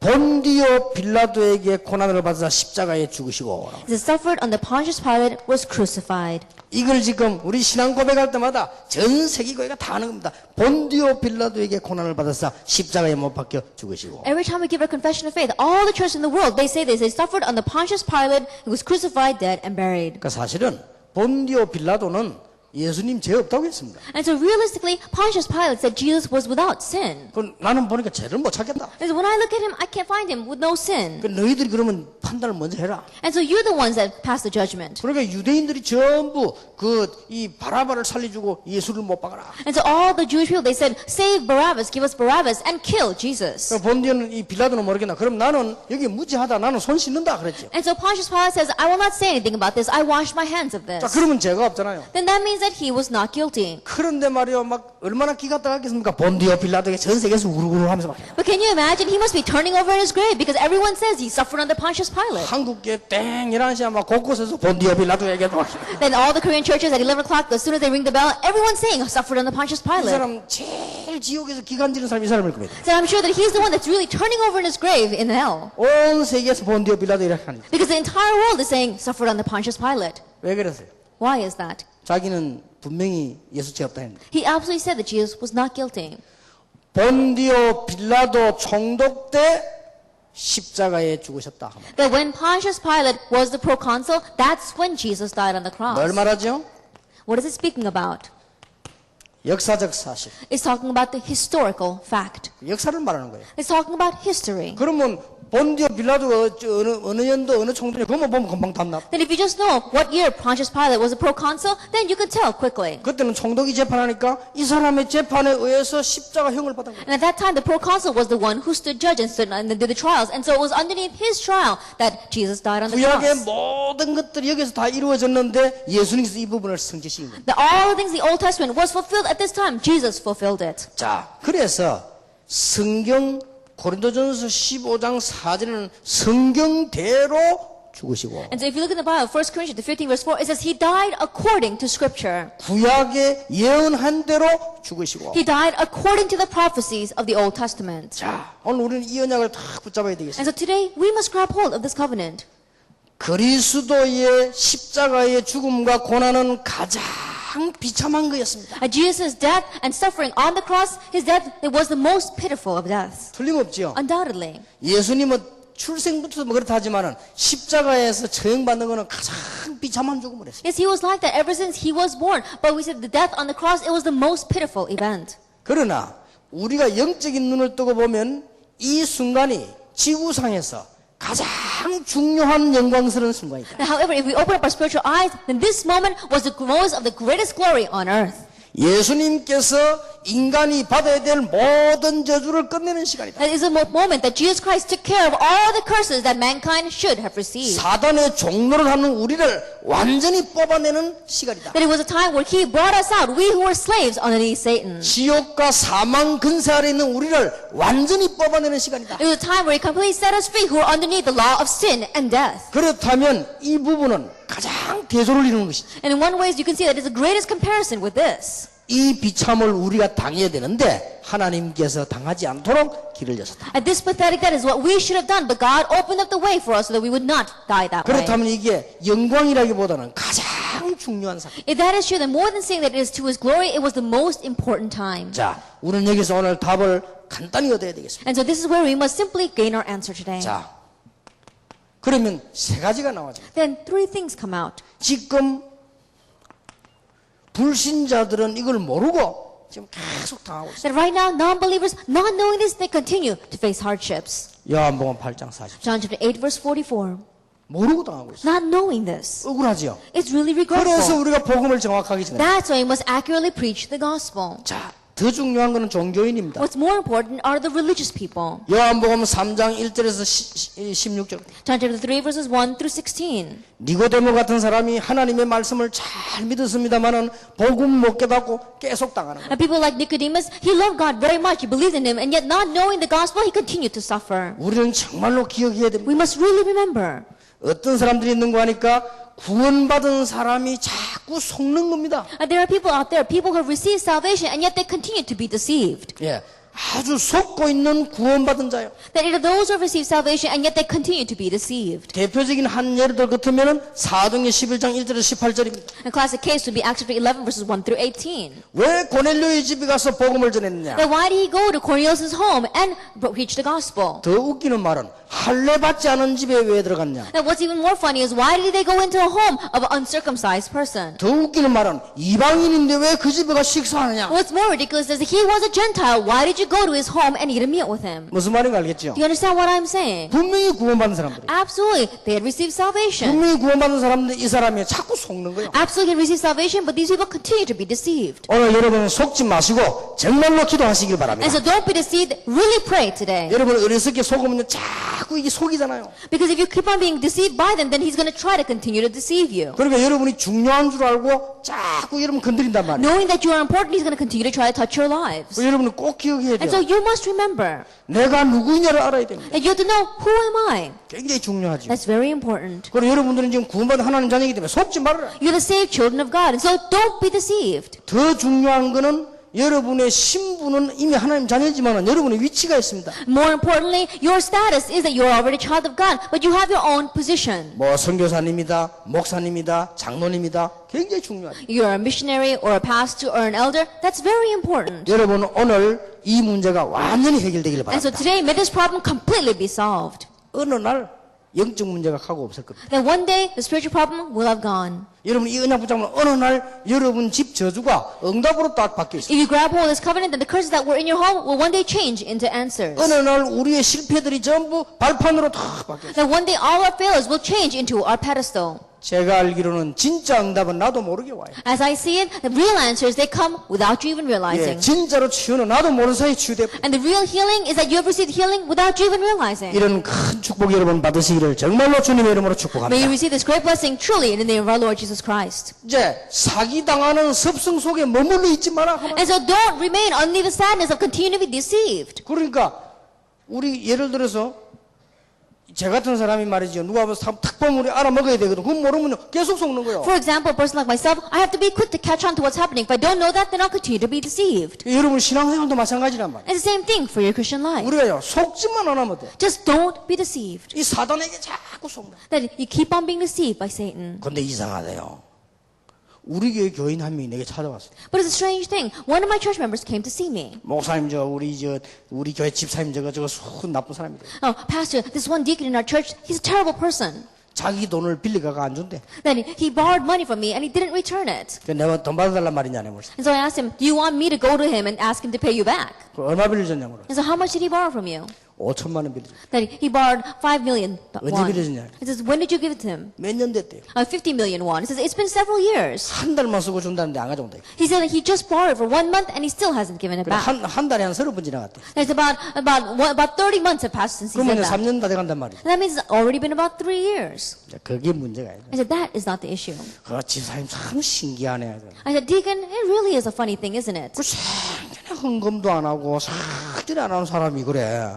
Speaker 1: 본디오 빌라도에게 고난을 받아 십자가에 죽으시고.
Speaker 2: He suffered under Pontius Pilate, was crucified.
Speaker 1: 이걸 지금 우리 신앙 고백할 때마다 전 세계 교회가 다 하는 겁니다. 본디오 빌라도에게 고난을 받아서 십자가에 못 박혀 죽으시고.
Speaker 2: Every time we give our confession of faith, all the churches in the world, they say this. They suffered under Pontius Pilate, who was crucified, dead, and buried.
Speaker 1: 그러니까 사실은 본디오 빌라도는 예수님 죄 없다고 했습니다.
Speaker 2: And so realistically, Pontius Pilate said Jesus was without sin.
Speaker 1: 나는 보니까 죄를 못 찾겠다.
Speaker 2: And so when I look at him, I can't find him with no sin.
Speaker 1: 너희들이 그러면 판단을 먼저 해라.
Speaker 2: And so you're the ones that pass the judgment.
Speaker 1: 그러니까 유대인들이 전부 이 바라바를 살려주고 예수를 못 박아라.
Speaker 2: And so all the Jewish people, they said, save Barabbas, give us Barabbas, and kill Jesus.
Speaker 1: 본디오는 이 빌라도는 모르겠나. 그럼 나는 여기 무죄하다. 나는 손 씻는다 그랬죠.
Speaker 2: And so Pontius Pilate says, I will not say anything about this. I wash my hands of
Speaker 1: 자,
Speaker 2: this.
Speaker 1: 그러면 죄가 없잖아요.
Speaker 2: Then that means that he was not guilty.
Speaker 1: 그런데 말이요, 막 얼마나 기가 따갑겠습니까? 본디오 빌라도에게 전 세계에서 우르르 하면서 막.
Speaker 2: But can you imagine? He must be turning over in his grave because everyone says he suffered under Pontius Pilate.
Speaker 1: 한국계 땡 11시야 막 곳곳에서 본디오 빌라도에게 막.
Speaker 2: Then all the Korean churches at 11 o'clock, as soon as they ring the bell, everyone's saying suffered under Pontius
Speaker 1: 이
Speaker 2: Pilate.
Speaker 1: 사람 제일 지옥에서 기간지는 사람이 이 사람일 겁니다.
Speaker 2: So I'm sure that he's the one that's really turning over in his grave in hell.
Speaker 1: 온 세계에서 본디오 빌라도 이렇게 하니까.
Speaker 2: Because the entire world is saying suffered under Pontius Pilate.
Speaker 1: 왜 그랬어요?
Speaker 2: Why is that?
Speaker 1: 자기는 분명히 예수 죄 없다 했는데.
Speaker 2: He absolutely said that Jesus was not guilty.
Speaker 1: 본디오 빌라도 총독 때 십자가에 죽으셨다.
Speaker 2: That when Pontius Pilate was the proconsul, that's when Jesus died on the cross.
Speaker 1: 뭘 말하죠?
Speaker 2: What is it speaking about?
Speaker 1: 역사적 사실.
Speaker 2: It's talking about the historical fact.
Speaker 1: 역사를 말하는 거예요.
Speaker 2: It's talking about history.
Speaker 1: 그러면 본디오 빌라도 어느 연도 어느 총독이 그것만 보면 금방 답나.
Speaker 2: Then if you just know what year Pontius Pilate was a proconsul, then you can tell quickly.
Speaker 1: 그때는 총독이 재판하니까 이 사람의 재판에 의해서 십자가형을 받은 거예요.
Speaker 2: And at that time, the proconsul was the one who stood judge and stood and did the trials. And so it was underneath his trial that Jesus died on the
Speaker 1: 구약의
Speaker 2: cross.
Speaker 1: 모든 것들이 여기서 다 이루어졌는데 예수님께서 이 부분을 성취시킨 거예요.
Speaker 2: That all the things the Old Testament was fulfilled at this time, Jesus fulfilled it.
Speaker 1: 자, 그래서 성경 고린도전서 15장 4절에는 성경대로 죽으시고
Speaker 2: And so if you look in the Bible, 1 Corinthians 15 verse 4, it says he died according to Scripture.
Speaker 1: 구약의 예언한 대로 죽으시고.
Speaker 2: He died according to the prophecies of the Old Testament.
Speaker 1: 자, 오늘 우리는 이 언약을 다 붙잡아야 되겠습니다.
Speaker 2: And so today, we must grab hold of this covenant.
Speaker 1: 그리스도의 십자가의 죽음과 고난은 가장 비참한 거였습니다.
Speaker 2: Jesus' death and suffering on the cross, his death, it was the most pitiful of deaths.
Speaker 1: 틀림없죠.
Speaker 2: Undoubtedly.
Speaker 1: 예수님은 출생부터 뭐 그렇다 하지만은 십자가에서 처형받는 것은 가장 비참한 죽음을 했어요.
Speaker 2: Yes, he was like that ever since he was born. But we said the death on the cross, it was the most pitiful event.
Speaker 1: 그러나 우리가 영적인 눈을 뜨고 보면 이 순간이 지구상에서 가장 중요한 영광스러운 순간이다.
Speaker 2: Now, however, if we open up our spiritual eyes, then this moment was the most of the greatest glory on earth.
Speaker 1: 예수님께서 인간이 받아야 될 모든 저주를 끝내는 시간이다.
Speaker 2: That is the moment that Jesus Christ took care of all the curses that mankind should have received.
Speaker 1: 사단의 종노를 하는 우리를 완전히 뽑아내는 시간이다.
Speaker 2: That it was a time where he brought us out, we who were slaves underneath Satan.
Speaker 1: 지옥과 사망 근세 아래 있는 우리를 완전히 뽑아내는 시간이다.
Speaker 2: It was a time where he completely set us free who were underneath the law of sin and death.
Speaker 1: 그렇다면 이 부분은 가장 대조를 이루는 것이죠.
Speaker 2: And in one way, you can see that it's the greatest comparison with this.
Speaker 1: 이 비참을 우리가 당해야 되는데 하나님께서 당하지 않도록 길을 여셨다.
Speaker 2: And this pathetic death is what we should have done, but God opened up the way for us so that we would not die that way.
Speaker 1: 그렇다면 이게 영광이라기보다는 가장 중요한 사건.
Speaker 2: If that is true, then more than saying that it is to His glory, it was the most important time.
Speaker 1: 자, 우리는 여기서 오늘 답을 간단히 얻어야 되겠습니다.
Speaker 2: And so this is where we must simply gain our answer today.
Speaker 1: 자, 그러면 세 가지가 나와집니다.
Speaker 2: Then three things come out.
Speaker 1: 지금 불신자들은 이걸 모르고 지금 계속 당하고 있어요.
Speaker 2: That right now, non-believers, not knowing this, they continue to face hardships.
Speaker 1: 요한복음 8장 40절.
Speaker 2: John chapter 8, verse 44.
Speaker 1: 모르고 당하고 있어요.
Speaker 2: Not knowing this.
Speaker 1: 억울하죠.
Speaker 2: It's really
Speaker 1: 그래서
Speaker 2: regretful.
Speaker 1: 우리가 복음을 정확하게 전해요.
Speaker 2: That's why we must accurately preach the gospel.
Speaker 1: 자, 더 중요한 것은 종교인입니다.
Speaker 2: What's more important are the religious people.
Speaker 1: 요한복음 3장 1절에서 16절.
Speaker 2: John chapter 3, verses 1 through 16.
Speaker 1: 니고데모 같은 사람이 하나님의 말씀을 잘 믿었습니다만은 복음 못 깨닫고 계속 당하는 거예요.
Speaker 2: And people like Nicodemus, he loved God very much, he believed in Him, and yet not knowing the gospel, he continued to suffer.
Speaker 1: 우리는 정말로 기억해야 됩니다.
Speaker 2: We must really remember.
Speaker 1: 어떤 사람들이 있는가 하니까 구원받은 사람이 자꾸 속는 겁니다.
Speaker 2: And there are people out there, people who have received salvation, and yet they continue to be deceived.
Speaker 1: 예, 아주 속고 있는 구원받은 자요.
Speaker 2: That it are those who have received salvation, and yet they continue to be deceived.
Speaker 1: 대표적인 한 예를 같으면은 사도행전 11장 1절에서 18절입니다.
Speaker 2: A classic case would be Acts chapter 11, verses 1 through 18.
Speaker 1: 왜 고넬료의 집에 가서 복음을 전했느냐?
Speaker 2: Then why did he go to Cornelius' home and preach the gospel?
Speaker 1: 더 웃기는 말은 할례 받지 않은 집에 왜 들어갔냐?
Speaker 2: Now what's even more funny is why did they go into a home of an uncircumcised person?
Speaker 1: 더 웃기는 말은 이방인인데 왜 그 집에 가 식사하느냐?
Speaker 2: What's more ridiculous is that he was a Gentile. Why did you go to his home and eat a meal with him?
Speaker 1: 무슨 말인가 알겠죠?
Speaker 2: Do you understand what I'm saying?
Speaker 1: 분명히 구원받은 사람들이.
Speaker 2: Absolutely. They had received salvation.
Speaker 1: 분명히 구원받은 사람들 이 사람이 자꾸 속는 거예요.
Speaker 2: Absolutely had received salvation, but these people continue to be deceived.
Speaker 1: 오늘 여러분 속지 마시고 정말로 기도하시길
Speaker 2: And
Speaker 1: 바랍니다.
Speaker 2: so don't be deceived. Really pray today.
Speaker 1: 여러분 어리석게 속으면 자꾸 이게 속이잖아요.
Speaker 2: Because if you keep on being deceived by them, then he's going to try to continue to deceive you.
Speaker 1: 그러니까 여러분이 중요한 줄 알고 자꾸 여러분 건드린단 말이에요.
Speaker 2: Knowing that you are important, he's going to continue to try to touch your lives.
Speaker 1: 여러분은 꼭 기억해야
Speaker 2: And so
Speaker 1: 돼요.
Speaker 2: you must remember
Speaker 1: 내가 누구냐를 알아야 됩니다.
Speaker 2: that you have to know, who am I?
Speaker 1: 굉장히 중요하죠.
Speaker 2: That's very important.
Speaker 1: 그리고 여러분들은 지금 구원받은 하나님 자녀이기 때문에 속지 말아라.
Speaker 2: You're the saved children of God, and so don't be deceived.
Speaker 1: 더 중요한 거는 여러분의 신분은 이미 하나님 자녀지만 여러분의 위치가 있습니다.
Speaker 2: More importantly, your status is that you're already a child of God, but you have your own position.
Speaker 1: 뭐 선교사님이다, 목사님이다, 장로님이다. 굉장히 중요하죠.
Speaker 2: You're a missionary or a pastor or an elder. That's very important.
Speaker 1: 여러분 오늘 이 문제가 완전히 해결되기를
Speaker 2: And so
Speaker 1: 바랍니다.
Speaker 2: today, may this problem completely be solved.
Speaker 1: 어느 날 영적 문제가 가고 없을 겁니다.
Speaker 2: That one day, the spiritual problem will have gone.
Speaker 1: 여러분 이 언약 붙잡으면 어느 날 여러분 집 저주가 응답으로 딱 바뀌어 있어요.
Speaker 2: If you grab hold of this covenant, then the curses that were in your home will one day change into answers.
Speaker 1: 어느 날 우리의 실패들이 전부 발판으로 딱 바뀌어 있어요.
Speaker 2: That one day, all our failures will change into our pedestal.
Speaker 1: 제가 알기로는 진짜 응답은 나도 모르게 와요.
Speaker 2: As I see it, the real answers, they come without you even
Speaker 1: 예,
Speaker 2: realizing.
Speaker 1: 진짜로 치유는 나도 모르는 사이에 치유돼.
Speaker 2: And the real healing is that you have received healing without you even realizing.
Speaker 1: 이런 큰 축복 여러분 받으시기를 정말로 주님의 이름으로
Speaker 2: May you
Speaker 1: 축복합니다.
Speaker 2: receive this great blessing truly in the name of our Lord Jesus Christ.
Speaker 1: 이제 사기당하는 습성 속에 머물러 있지 마라.
Speaker 2: And so don't remain under the sadness of continuing to be deceived.
Speaker 1: 그러니까 우리 예를 들어서 제 같은 사람이 말이죠. 누가 탁 보면 우리 알아먹어야 되거든. 그건 모르면 계속 속는 거예요.
Speaker 2: For example, a person like myself, I have to be quick to catch on to what's happening. If I don't know that, then I'll continue to be deceived.
Speaker 1: 여러분 신앙생활도 마찬가지란 말이에요.
Speaker 2: It's the same thing for your Christian life.
Speaker 1: 우리가요 속지만 안 하면 돼.
Speaker 2: Just don't be deceived.
Speaker 1: 이 사단에게 자꾸 속는.
Speaker 2: That you keep on being deceived by Satan.
Speaker 1: 근데 이상하대요. 우리 교회 교인 한 명이 내게 찾아왔어요.
Speaker 2: But it's a strange thing. One of my church members came to see me.
Speaker 1: 목사님 우리 교회 집사님 저거 순 나쁜 사람이래.
Speaker 2: Oh, Pastor, this one deacon in our church, he's a terrible person.
Speaker 1: 자기 돈을 빌리가가 안 준대.
Speaker 2: Then he borrowed money from me and he didn't return it.
Speaker 1: 그래서 내가 돈 받아달란 말이냐 내 물었어.
Speaker 2: And so I asked him, do you want me to go to him and ask him to pay you back?
Speaker 1: 그 얼마 빌려줬냐고 물었어.
Speaker 2: And so how much did he borrow from you?
Speaker 1: 5천만 원 빌려줬어.
Speaker 2: That he borrowed 5 million
Speaker 1: 언제
Speaker 2: won.
Speaker 1: 빌려줬냐?
Speaker 2: He says, when did you give it to him?
Speaker 1: 몇 년 됐대요.
Speaker 2: 50 million won. He says, it's been several years.
Speaker 1: 한 달만 쓰고 준다는데 안 가져온다.
Speaker 2: He said that he just borrowed for 1 month and he still hasn't given it
Speaker 1: 그래
Speaker 2: back.
Speaker 1: 한 달에 한 30번 지나갔대.
Speaker 2: It's about 30 months have passed since he
Speaker 1: 그러면
Speaker 2: said
Speaker 1: 이제
Speaker 2: that.
Speaker 1: 3년 다 돼간단 말이야.
Speaker 2: And that means it's already been about 3 years.
Speaker 1: 그게 문제가 아니야.
Speaker 2: I said, that is not the issue.
Speaker 1: 그 집사님 참 신기하네.
Speaker 2: I said, Deacon, it really is a funny thing, isn't it?
Speaker 1: 그 생전에 헌금도 안 하고 사기를 안 하는 사람이 그래.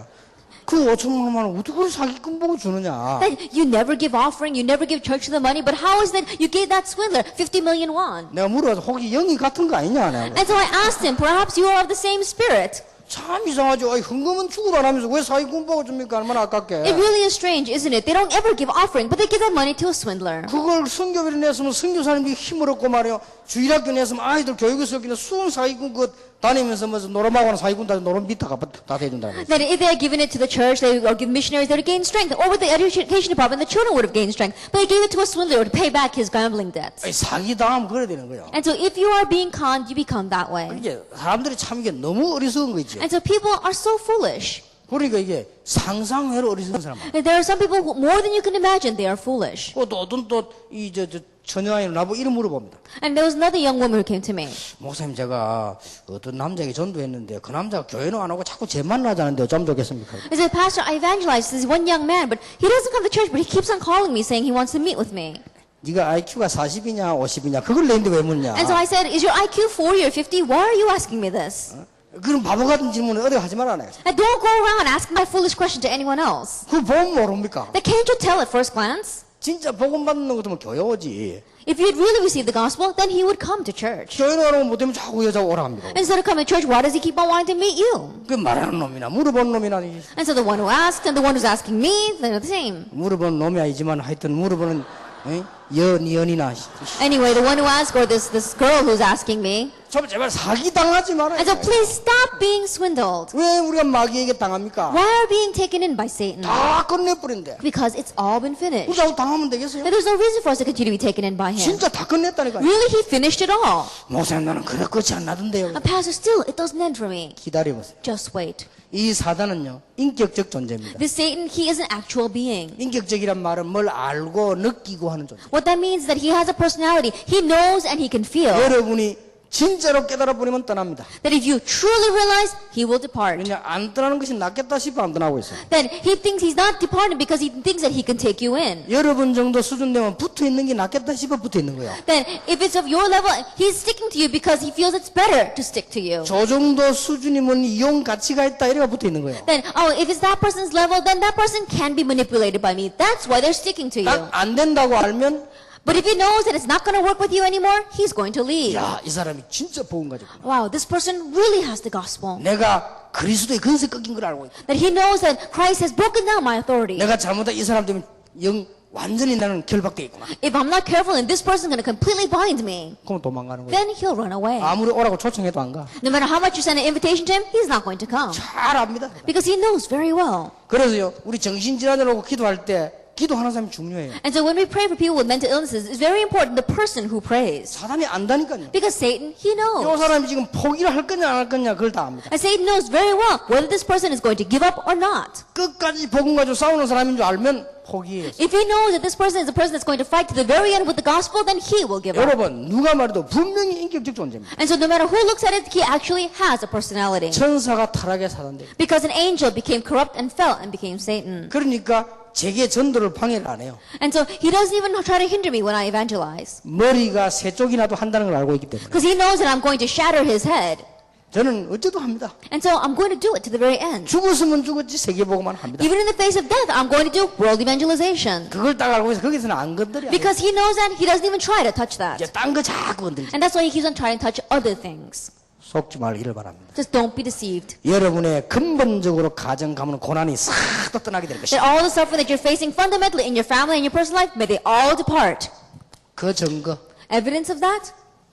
Speaker 1: 그 5천만 원을 어떻게 사기꾼 보고 주느냐.
Speaker 2: That you never give offering, you never give church the money, but how is that you gave that swindler 50 million won?
Speaker 1: 내가 물어서 혹시 영이 같은 거 아니냐. 내가.
Speaker 2: And so I asked him, perhaps you are of the same spirit.
Speaker 1: 참 이상하죠. 아이, 헌금은 주고 안 하면서 왜 사기꾼 보고 줍니까? 얼마나 아깝게.
Speaker 2: It really is strange, isn't it? They don't ever give offering, but they give that money to a swindler.
Speaker 1: 그걸 선교비를 냈으면 선교사님이 힘을 얻고 말이요. 주일학교 냈으면 아이들 교육에서 그냥 수은 사기꾼 그 다니면서 무슨 노름하고는 사기꾼 다 노름 비타가 다 대준다.
Speaker 2: That if they had given it to the church, they would give missionaries, they would gain strength. Or with the education department, the children would have gained strength. But they gave it to a swindler to pay back his gambling debts.
Speaker 1: 아이, 사기 당하면 그래야 되는 거예요.
Speaker 2: And so if you are being conned, you become that way.
Speaker 1: 이게 사람들이 참 이게 너무 어리석은 거 있죠.
Speaker 2: And so people are so foolish.
Speaker 1: 그러니까 이게 상상외로 어리석은 사람 많아요.
Speaker 2: And there are some people who, more than you can imagine, they are foolish.
Speaker 1: 또 어떤 처녀아이는 나보고 이름 물어봅니다.
Speaker 2: And there was another young woman who came to me.
Speaker 1: 목사님 제가 어떤 남자에게 전도했는데 그 남자가 교회는 안 오고 자꾸 제 만나자는데 어쩌면 좋겠습니까?
Speaker 2: I said, Pastor, I evangelized this one young man, but he doesn't come to church, but he keeps on calling me saying he wants to meet with me.
Speaker 1: 네가 IQ가 40이냐 50이냐 그걸 내는데 왜 묻냐?
Speaker 2: And so I said, is your IQ 40 or 50? Why are you asking me this?
Speaker 1: 그런 바보 같은 질문을 어디 하지 말아요.
Speaker 2: And don't go around asking my foolish question to anyone else.
Speaker 1: 그거 보면 모릅니까?
Speaker 2: That can't you tell at first glance?
Speaker 1: 진짜 복음 받는 거 같으면 교회 오지.
Speaker 2: If you'd really received the gospel, then he would come to church.
Speaker 1: 교회는 안 오면 못되면 자꾸 여자가 오라 합니다.
Speaker 2: Instead of coming to church, why does he keep on wanting to meet you?
Speaker 1: 그 말하는 놈이나 물어본 놈이나
Speaker 2: And so the one who asked and the one who's asking me, they're the same.
Speaker 1: 물어본 놈이 아니지만 하여튼 물어보는 연이나
Speaker 2: Anyway, the one who asked, or this girl who's asking me.
Speaker 1: 좀 제발 사기 당하지 말아요.
Speaker 2: And so please stop being swindled.
Speaker 1: 왜 우리가 마귀에게 당합니까?
Speaker 2: Why are we being taken in by Satan?
Speaker 1: 다 끝내버린대.
Speaker 2: Because it's all been finished.
Speaker 1: 우리하고 당하면 되겠어요?
Speaker 2: And there's no reason for us to continue to be taken in by him.
Speaker 1: 진짜 다 끝냈다니까요.
Speaker 2: Really, he finished it all.
Speaker 1: 목사님 나는 그래 끝이 안 나던데요.
Speaker 2: Pastor, still, it doesn't end for me.
Speaker 1: 기다려보세요.
Speaker 2: Just wait.
Speaker 1: 이 사단은요 인격적 존재입니다.
Speaker 2: This Satan, he is an actual being.
Speaker 1: 인격적이란 말은 뭘 알고 느끼고 하는 존재.
Speaker 2: What that means is that he has a personality. He knows and he can feel.
Speaker 1: 여러분이 진짜로 깨달아 버리면 떠납니다.
Speaker 2: That if you truly realize, he will depart.
Speaker 1: 그냥 안 떠나는 것이 낫겠다 싶어 안 떠나고 있어요.
Speaker 2: That he thinks he's not departing because he thinks that he can take you in.
Speaker 1: 여러분 정도 수준 되면 붙어 있는 게 낫겠다 싶어 붙어 있는 거예요.
Speaker 2: Then if it's of your level, he's sticking to you because he feels it's better to stick to you.
Speaker 1: 저 정도 수준이면 이용 가치가 있다 이래가 붙어 있는 거예요.
Speaker 2: Then, oh, if it's that person's level, then that person can be manipulated by me. That's why they're sticking to you.
Speaker 1: 딱 안 된다고 알면
Speaker 2: But if he knows that it's not going to work with you anymore, he's going to leave.
Speaker 1: 야, 이 사람이 진짜 복음 가졌구나.
Speaker 2: Wow, this person really has the gospel.
Speaker 1: 내가 그리스도의 근세 꺾인 걸 알고 있다.
Speaker 2: That he knows that Christ has broken down my authority.
Speaker 1: 내가 잘못한 이 사람 되면 완전히 나는 결박돼 있구나.
Speaker 2: If I'm not careful, then this person's going to completely bind me.
Speaker 1: 그럼 도망가는 거야.
Speaker 2: Then he'll run away.
Speaker 1: 아무리 오라고 초청해도 안 가.
Speaker 2: No matter how much you send an invitation to him, he's not going to come.
Speaker 1: 잘 압니다.
Speaker 2: Because he knows very well.
Speaker 1: 그래서요, 우리 정신질환으로 기도할 때 기도하는 사람이 중요해요.
Speaker 2: And so when we pray for people with mental illnesses, it's very important the person who prays.
Speaker 1: 사단이 안다니까요.
Speaker 2: Because Satan, he
Speaker 1: 이
Speaker 2: knows.
Speaker 1: 사람이 지금 포기를 할 거냐 안 할 거냐 그걸 다 압니다.
Speaker 2: And Satan knows very well whether this person is going to give up or not.
Speaker 1: 끝까지 복음 가지고 싸우는 사람인 줄 알면 포기해요.
Speaker 2: If he knows that this person is a person that's going to fight to the very end with the gospel, then he will give up.
Speaker 1: 여러분 누가 말해도 분명히 인격적 존재입니다.
Speaker 2: And so no matter who looks at it, he actually has a personality.
Speaker 1: 천사가 타락의 사단돼.
Speaker 2: Because an angel became corrupt and fell and became Satan.
Speaker 1: 그러니까 제게 전도를 방해를 안 해요.
Speaker 2: And so he doesn't even try to hinder me when I evangelize.
Speaker 1: 머리가 세 쪽이나도 한다는 걸 알고 있기 때문에.
Speaker 2: Because he knows that I'm going to shatter his head.
Speaker 1: 저는 어째도 합니다.
Speaker 2: And so I'm going to do it to the very end.
Speaker 1: 죽었으면 죽었지 세계보고만 합니다.
Speaker 2: Even in the face of death, I'm going to do world evangelization.
Speaker 1: 그걸 딱 알고 있어 거기서는 안 건드려.
Speaker 2: Because he knows that, he doesn't even try to touch that.
Speaker 1: 이제 딴 거 자꾸 건드리지.
Speaker 2: And that's why he keeps on trying to touch other things.
Speaker 1: 속지 말기를 바랍니다.
Speaker 2: Just don't be deceived.
Speaker 1: 여러분의 근본적으로 가정 가문 고난이 싹 다 떠나게 될
Speaker 2: That
Speaker 1: 것입니다.
Speaker 2: all the suffering that you're facing fundamentally in your family and your personal life, may they all depart.
Speaker 1: 그 증거
Speaker 2: Evidence of that?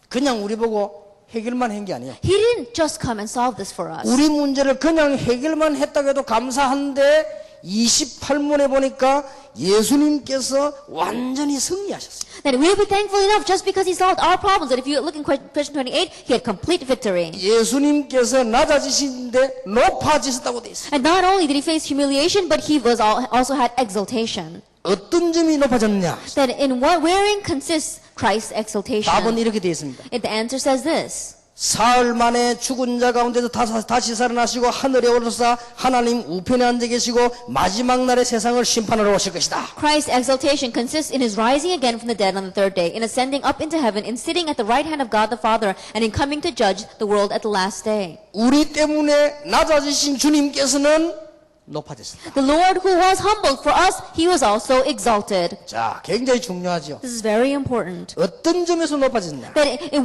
Speaker 1: 그냥 우리 보고 해결만 한 게 아니에요.
Speaker 2: He didn't just come and solve this for us.
Speaker 1: 우리 문제를 그냥 해결만 했다고 해도 감사한데 28문에 보니까 예수님께서 완전히 승리하셨어요.
Speaker 2: That we'll be thankful enough just because he solved our problems. That if you look in question 28, he had complete victory.
Speaker 1: 예수님께서 낮아지신데 높아지셨다고 돼 있어요.
Speaker 2: And not only did he face humiliation, but he was also had exaltation.
Speaker 1: 어떤 점이 높아졌느냐?
Speaker 2: That in what wherein consists Christ's exaltation?
Speaker 1: 답은 이렇게 되어 있습니다.
Speaker 2: The answer says this.
Speaker 1: 사흘 만에 죽은 자 가운데서 다시 살아나시고 하늘에 오르사 하나님 우편에 앉아 계시고 마지막 날에 세상을 심판하러 오실 것이다.
Speaker 2: Christ's exaltation consists in his rising again from the dead on the third day, in ascending up into heaven, in sitting at the right hand of God the Father, and in coming to judge the world at the last day.
Speaker 1: 우리 때문에 낮아지신 주님께서는 높아졌습니다.
Speaker 2: The Lord who was humbled for us, he was also exalted.
Speaker 1: 자, 굉장히 중요하죠.
Speaker 2: This is very important.
Speaker 1: 어떤 점에서 높아졌냐?
Speaker 2: That in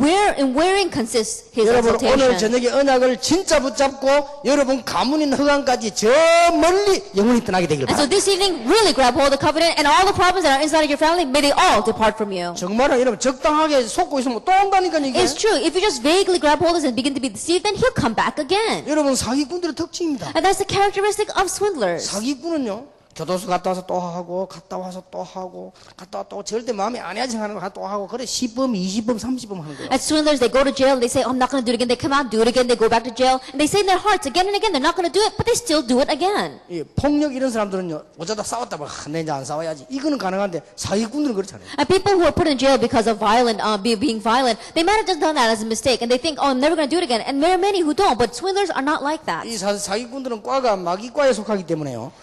Speaker 2: wherein consists his
Speaker 1: 여러분 오늘
Speaker 2: exaltation.
Speaker 1: 저녁에 언약을 진짜 붙잡고 여러분 가문인 허강까지 저 멀리 영원히 떠나게 되길
Speaker 2: And so
Speaker 1: 바랍니다.
Speaker 2: this evening, really grab hold of the covenant, and all the problems that are inside of your family, may they all depart from you.
Speaker 1: 정말로 여러분 적당하게 속고 있으면 또 온다니까 이게.
Speaker 2: It's true. If you just vaguely grab hold of this and begin to be deceived, then he'll come back again.
Speaker 1: 여러분 사기꾼들의 특징입니다.
Speaker 2: And that's the characteristic of swindlers.
Speaker 1: 사기꾼은요 교도소 갔다 와서 또 하고 갔다 와서 또 하고 갔다 와서 또 절대 마음에 안 해야지 하는 거 또 하고 그래 10번 20번 30번 하는 거예요.
Speaker 2: As swindlers, they go to jail, they say, oh, I'm not going to do it again. They come out, do it again, they go back to jail. And they say in their hearts again and again, they're not going to do it, but they still do it again.
Speaker 1: 이 폭력 이런 사람들은요 어쩌다 싸웠다 뭐 내 이제 안 싸워야지 이거는 가능한데 사기꾼들은 그렇잖아요.
Speaker 2: And people who are put in jail because of being violent, they might have just done that as a mistake. And they think, oh, I'm never going to do it again. And there are many who don't, but swindlers are not like that.
Speaker 1: 이 사기꾼들은 과가 마귀과에 속하기 때문에요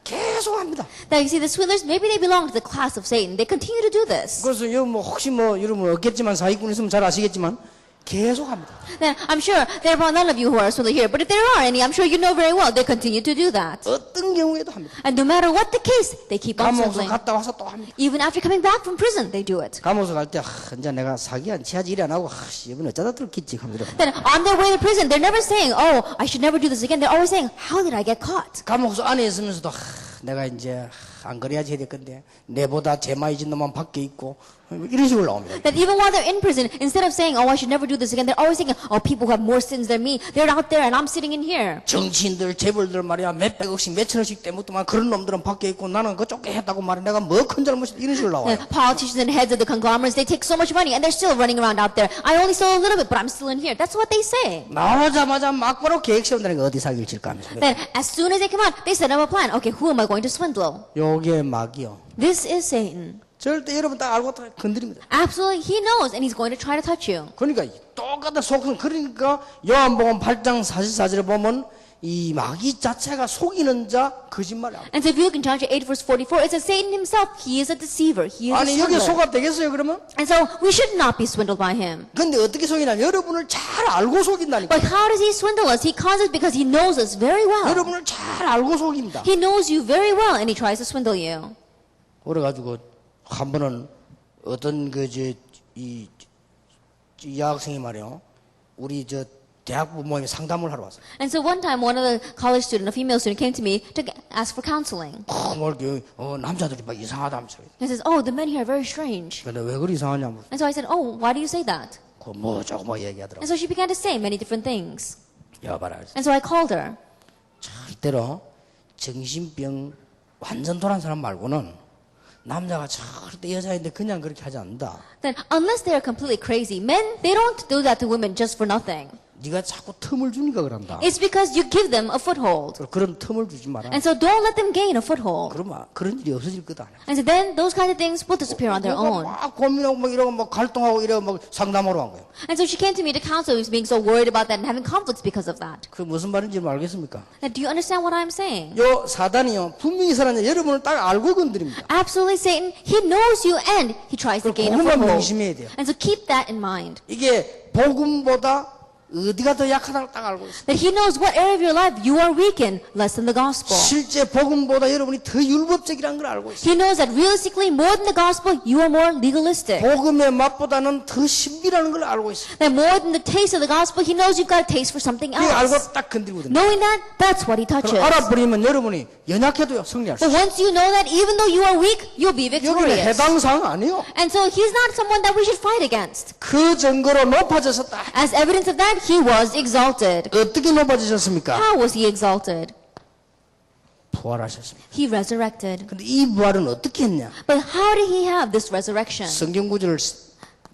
Speaker 1: 계속 합니다.
Speaker 2: Now you see, the swindlers, maybe they belong to the class of Satan. They continue to do this.
Speaker 1: 그래서 뭐 혹시 뭐 여러분 없겠지만 사기꾼 있으면 잘 아시겠지만 계속 합니다.
Speaker 2: Now, I'm sure there are none of you who are a swindler here, but if there are any, I'm sure you know very well, they continue to do that.
Speaker 1: 어떤 경우에도 합니다.
Speaker 2: And no matter what the case, they keep on
Speaker 1: 감옥에서
Speaker 2: swindling.
Speaker 1: 갔다 와서 또 합니다.
Speaker 2: Even after coming back from prison, they do it.
Speaker 1: 감옥에서 갈 때 이제 내가 사기 안 치야지 이래 안 하고 이번에 어쩌다 들켰지 하면서
Speaker 2: Then on their way to prison, they're never saying, oh, I should never do this again. They're always saying, how did I get caught?
Speaker 1: 감옥소 안에 있으면서도 내가 이제 안 그래야지 해야 될 건데 내보다 제마이진 놈만 밖에 있고 이런 식으로 나옵니다.
Speaker 2: That even while they're in prison, instead of saying, oh, I should never do this again, they're always saying, oh, people who have more sins than me, they're out there and I'm sitting in here.
Speaker 1: 정치인들 재벌들 말이야 몇백억씩 몇천억씩 때묻더만 그런 놈들은 밖에 있고 나는 그거 좁게 했다고 말해 내가 뭐 큰 잘못이 이런 식으로 나와요.
Speaker 2: The politicians and heads of the conglomerates, they take so much money and they're still running around out there. I only stole a little bit, but I'm still in here. That's what they say.
Speaker 1: 나오자마자 막바로 계획 세운다는 게 어디 사기를 칠까 하면서
Speaker 2: Then as soon as they come out, they set up a plan. Okay, who am I going to swindle?
Speaker 1: 요게 마귀요.
Speaker 2: This is Satan.
Speaker 1: 절대 여러분 딱 알고 다 건드립니다.
Speaker 2: Absolutely, he knows and he's going to try to touch you.
Speaker 1: 그러니까 똑같은 속성 그러니까 요한복음 8장 44절에 보면 이 마귀 자체가 속이는 자 거짓말을 합니다.
Speaker 2: And so if you look in John 8 verse 44, it says Satan himself, he is a deceiver. He is a
Speaker 1: 아니 여기
Speaker 2: swindler.
Speaker 1: 속아 되겠어요 그러면?
Speaker 2: And so we should not be swindled by him.
Speaker 1: 근데 어떻게 속이냐? 여러분을 잘 알고 속인다니까.
Speaker 2: But how does he swindle us? He causes because he knows us very well.
Speaker 1: 여러분을 잘 알고 속입니다.
Speaker 2: He knows you very well and he tries to swindle you.
Speaker 1: 그래가지고 한 번은 어떤 이 여학생이 말이요. 우리 대학부 모임에 상담을 하러 왔어요.
Speaker 2: And so one time, one of the college student, a female student, came to me to ask for counseling.
Speaker 1: 남자들이 막 이상하다면서요.
Speaker 2: And says, "Oh, the men here are very strange."
Speaker 1: 근데 왜 그리 이상하냐고.
Speaker 2: And so I said, "Oh, why do you say that?"
Speaker 1: 조금 얘기하더라고.
Speaker 2: And so she began to say many different things.
Speaker 1: 여봐라.
Speaker 2: And so I called her.
Speaker 1: 절대로 정신병 완전 돌아온 사람 말고는 남자가 절대 여자인데 그냥 그렇게 하지 않는다.
Speaker 2: Then, unless they are completely crazy, men, they don't do that to women just for nothing.
Speaker 1: 네가 자꾸 틈을 주니까 그런다.
Speaker 2: It's because you give them a foothold.
Speaker 1: 그런 틈을 주지 마라.
Speaker 2: And so don't let them gain a foothold.
Speaker 1: 그러면 그런 일이 없어질 거다.
Speaker 2: And so then those kinds of things will disappear on their own.
Speaker 1: 막 고민하고 막 이러고 막 갈등하고 이러고 막 상담하러 간 거예요.
Speaker 2: And so she came to me to counsel, being so worried about that and having conflicts because of that.
Speaker 1: 그 무슨 말인지 알겠습니까?
Speaker 2: Now, do you understand what I'm saying?
Speaker 1: 요 사단이요 분명히 사람이 여러분을 딱 알고 건드립니다.
Speaker 2: Absolutely, Satan, he knows you and he tries to gain a
Speaker 1: 그것만
Speaker 2: foothold.
Speaker 1: 명심해야 돼요.
Speaker 2: And so keep that in mind.
Speaker 1: 이게 복음보다 어디가 더 약하다고 딱 알고 있어요.
Speaker 2: That he knows what area of your life you are weak in, less than the gospel.
Speaker 1: 실제 복음보다 여러분이 더 율법적이라는 걸 알고 있어요.
Speaker 2: He knows that realistically, more than the gospel, you are more legalistic.
Speaker 1: 복음의 맛보다는 더 신비라는 걸 알고 있어요.
Speaker 2: That more than the taste of the gospel, he knows you've got a taste for something
Speaker 1: 그게
Speaker 2: else.
Speaker 1: 알고 딱 건드리거든요.
Speaker 2: Knowing that, that's what he touches.
Speaker 1: 그럼 알아버리면 여러분이 연약해도요 승리할 수
Speaker 2: But
Speaker 1: 있어요.
Speaker 2: once you know that, even though you are weak, you'll be
Speaker 1: 여기는
Speaker 2: victorious.
Speaker 1: 해당사항 아니에요.
Speaker 2: And so he's not someone that we should fight against.
Speaker 1: 그 증거로 높아졌었다.
Speaker 2: As evidence of that, he was exalted.
Speaker 1: 어떻게 높아지셨습니까?
Speaker 2: How was he exalted?
Speaker 1: 부활하셨습니다.
Speaker 2: He resurrected.
Speaker 1: 근데 이 부활은 어떻게 했냐?
Speaker 2: But how did he have this resurrection?
Speaker 1: 성경 구절을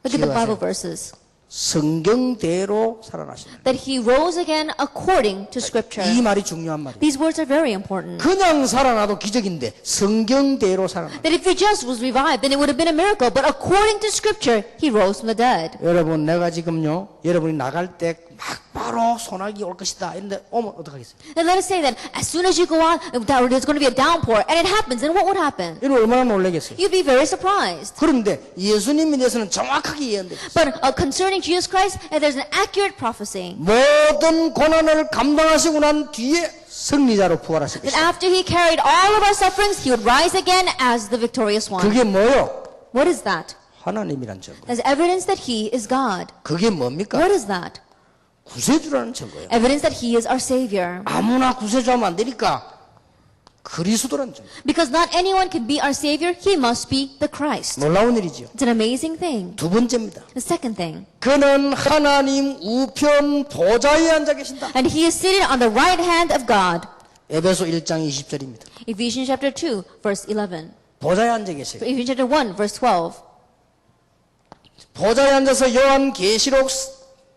Speaker 2: Look at the Bible
Speaker 1: 기억하세요.
Speaker 2: verses.
Speaker 1: 성경대로 살아나신다.
Speaker 2: That he rose again according to Scripture.
Speaker 1: 이 말이 중요한 말이에요.
Speaker 2: These words are very important.
Speaker 1: 그냥 살아나도 기적인데 성경대로 살아나.
Speaker 2: That if he just was revived, then it would have been a miracle. But according to Scripture, he rose from the dead.
Speaker 1: 여러분 내가 지금요 여러분이 나갈 때 막 바로 소나기 올 것이다 이런데 오면 어떡하겠어요?
Speaker 2: And let us say that as soon as you go out, there's going to be a downpour, and it happens, then what would happen?
Speaker 1: 이런 얼마나 놀라겠어요?
Speaker 2: You'd be very surprised.
Speaker 1: 그런데 예수님에 대해서는 정확하게 예언돼요.
Speaker 2: But concerning Jesus Christ, there's an accurate prophecy.
Speaker 1: 모든 고난을 감당하시고 난 뒤에 승리자로 부활하실
Speaker 2: That
Speaker 1: 것이다.
Speaker 2: after he carried all of our sufferings, he would rise again as the victorious one.
Speaker 1: 그게 뭐요?
Speaker 2: What is that?
Speaker 1: 하나님이란 증거.
Speaker 2: That's evidence that he is God.
Speaker 1: 그게 뭡니까?
Speaker 2: What is that?
Speaker 1: 구세주라는 증거예요.
Speaker 2: Evidence that he is our Savior.
Speaker 1: 아무나 구세주하면 안 되니까 그리스도라는 증거.
Speaker 2: Because not anyone can be our Savior, he must be the Christ.
Speaker 1: 놀라운 일이죠.
Speaker 2: It's an amazing thing.
Speaker 1: 두 번째입니다.
Speaker 2: The second thing.
Speaker 1: 그는 하나님 우편 보좌에 앉아 계신다.
Speaker 2: And he is seated on the right hand of God.
Speaker 1: 에베소 1장 20절입니다.
Speaker 2: Ephesians chapter 2, verse 11.
Speaker 1: 보좌에 앉아 계세요.
Speaker 2: Ephesians chapter 1, verse 12.
Speaker 1: 보좌에 앉아서 요한 계시록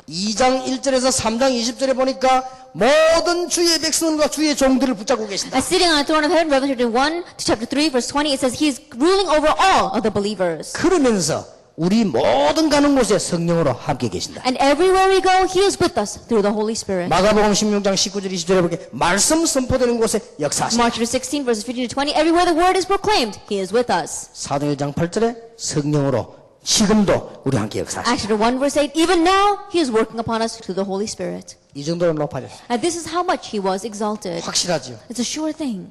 Speaker 1: 2장 1절에서 3장 20절에 보니까 모든 주의 백성과 주의 종들을 붙잡고 계신다.
Speaker 2: As sitting on the throne of heaven, Revelation chapter 1 to chapter 3, verse 20, it says he is ruling over all of the believers.
Speaker 1: 그러면서 우리 모든 가는 곳에 성령으로 함께 계신다.
Speaker 2: And everywhere we go, he is with us through the Holy Spirit.
Speaker 1: 마가복음 16장 19절 20절에 보게 말씀 선포되는 곳에 역사하신다.
Speaker 2: Mark chapter 16, verses 15 to 20, everywhere the word is proclaimed, he is with us.
Speaker 1: 사도행 1장 8절에 성령으로 지금도 우리 함께 역사하신다.
Speaker 2: Acts chapter 1, verse 8, even now, he is working upon us through the Holy Spirit.
Speaker 1: 이 정도로 높아졌어요.
Speaker 2: And this is how much he was exalted.
Speaker 1: 확실하죠.
Speaker 2: It's a sure thing.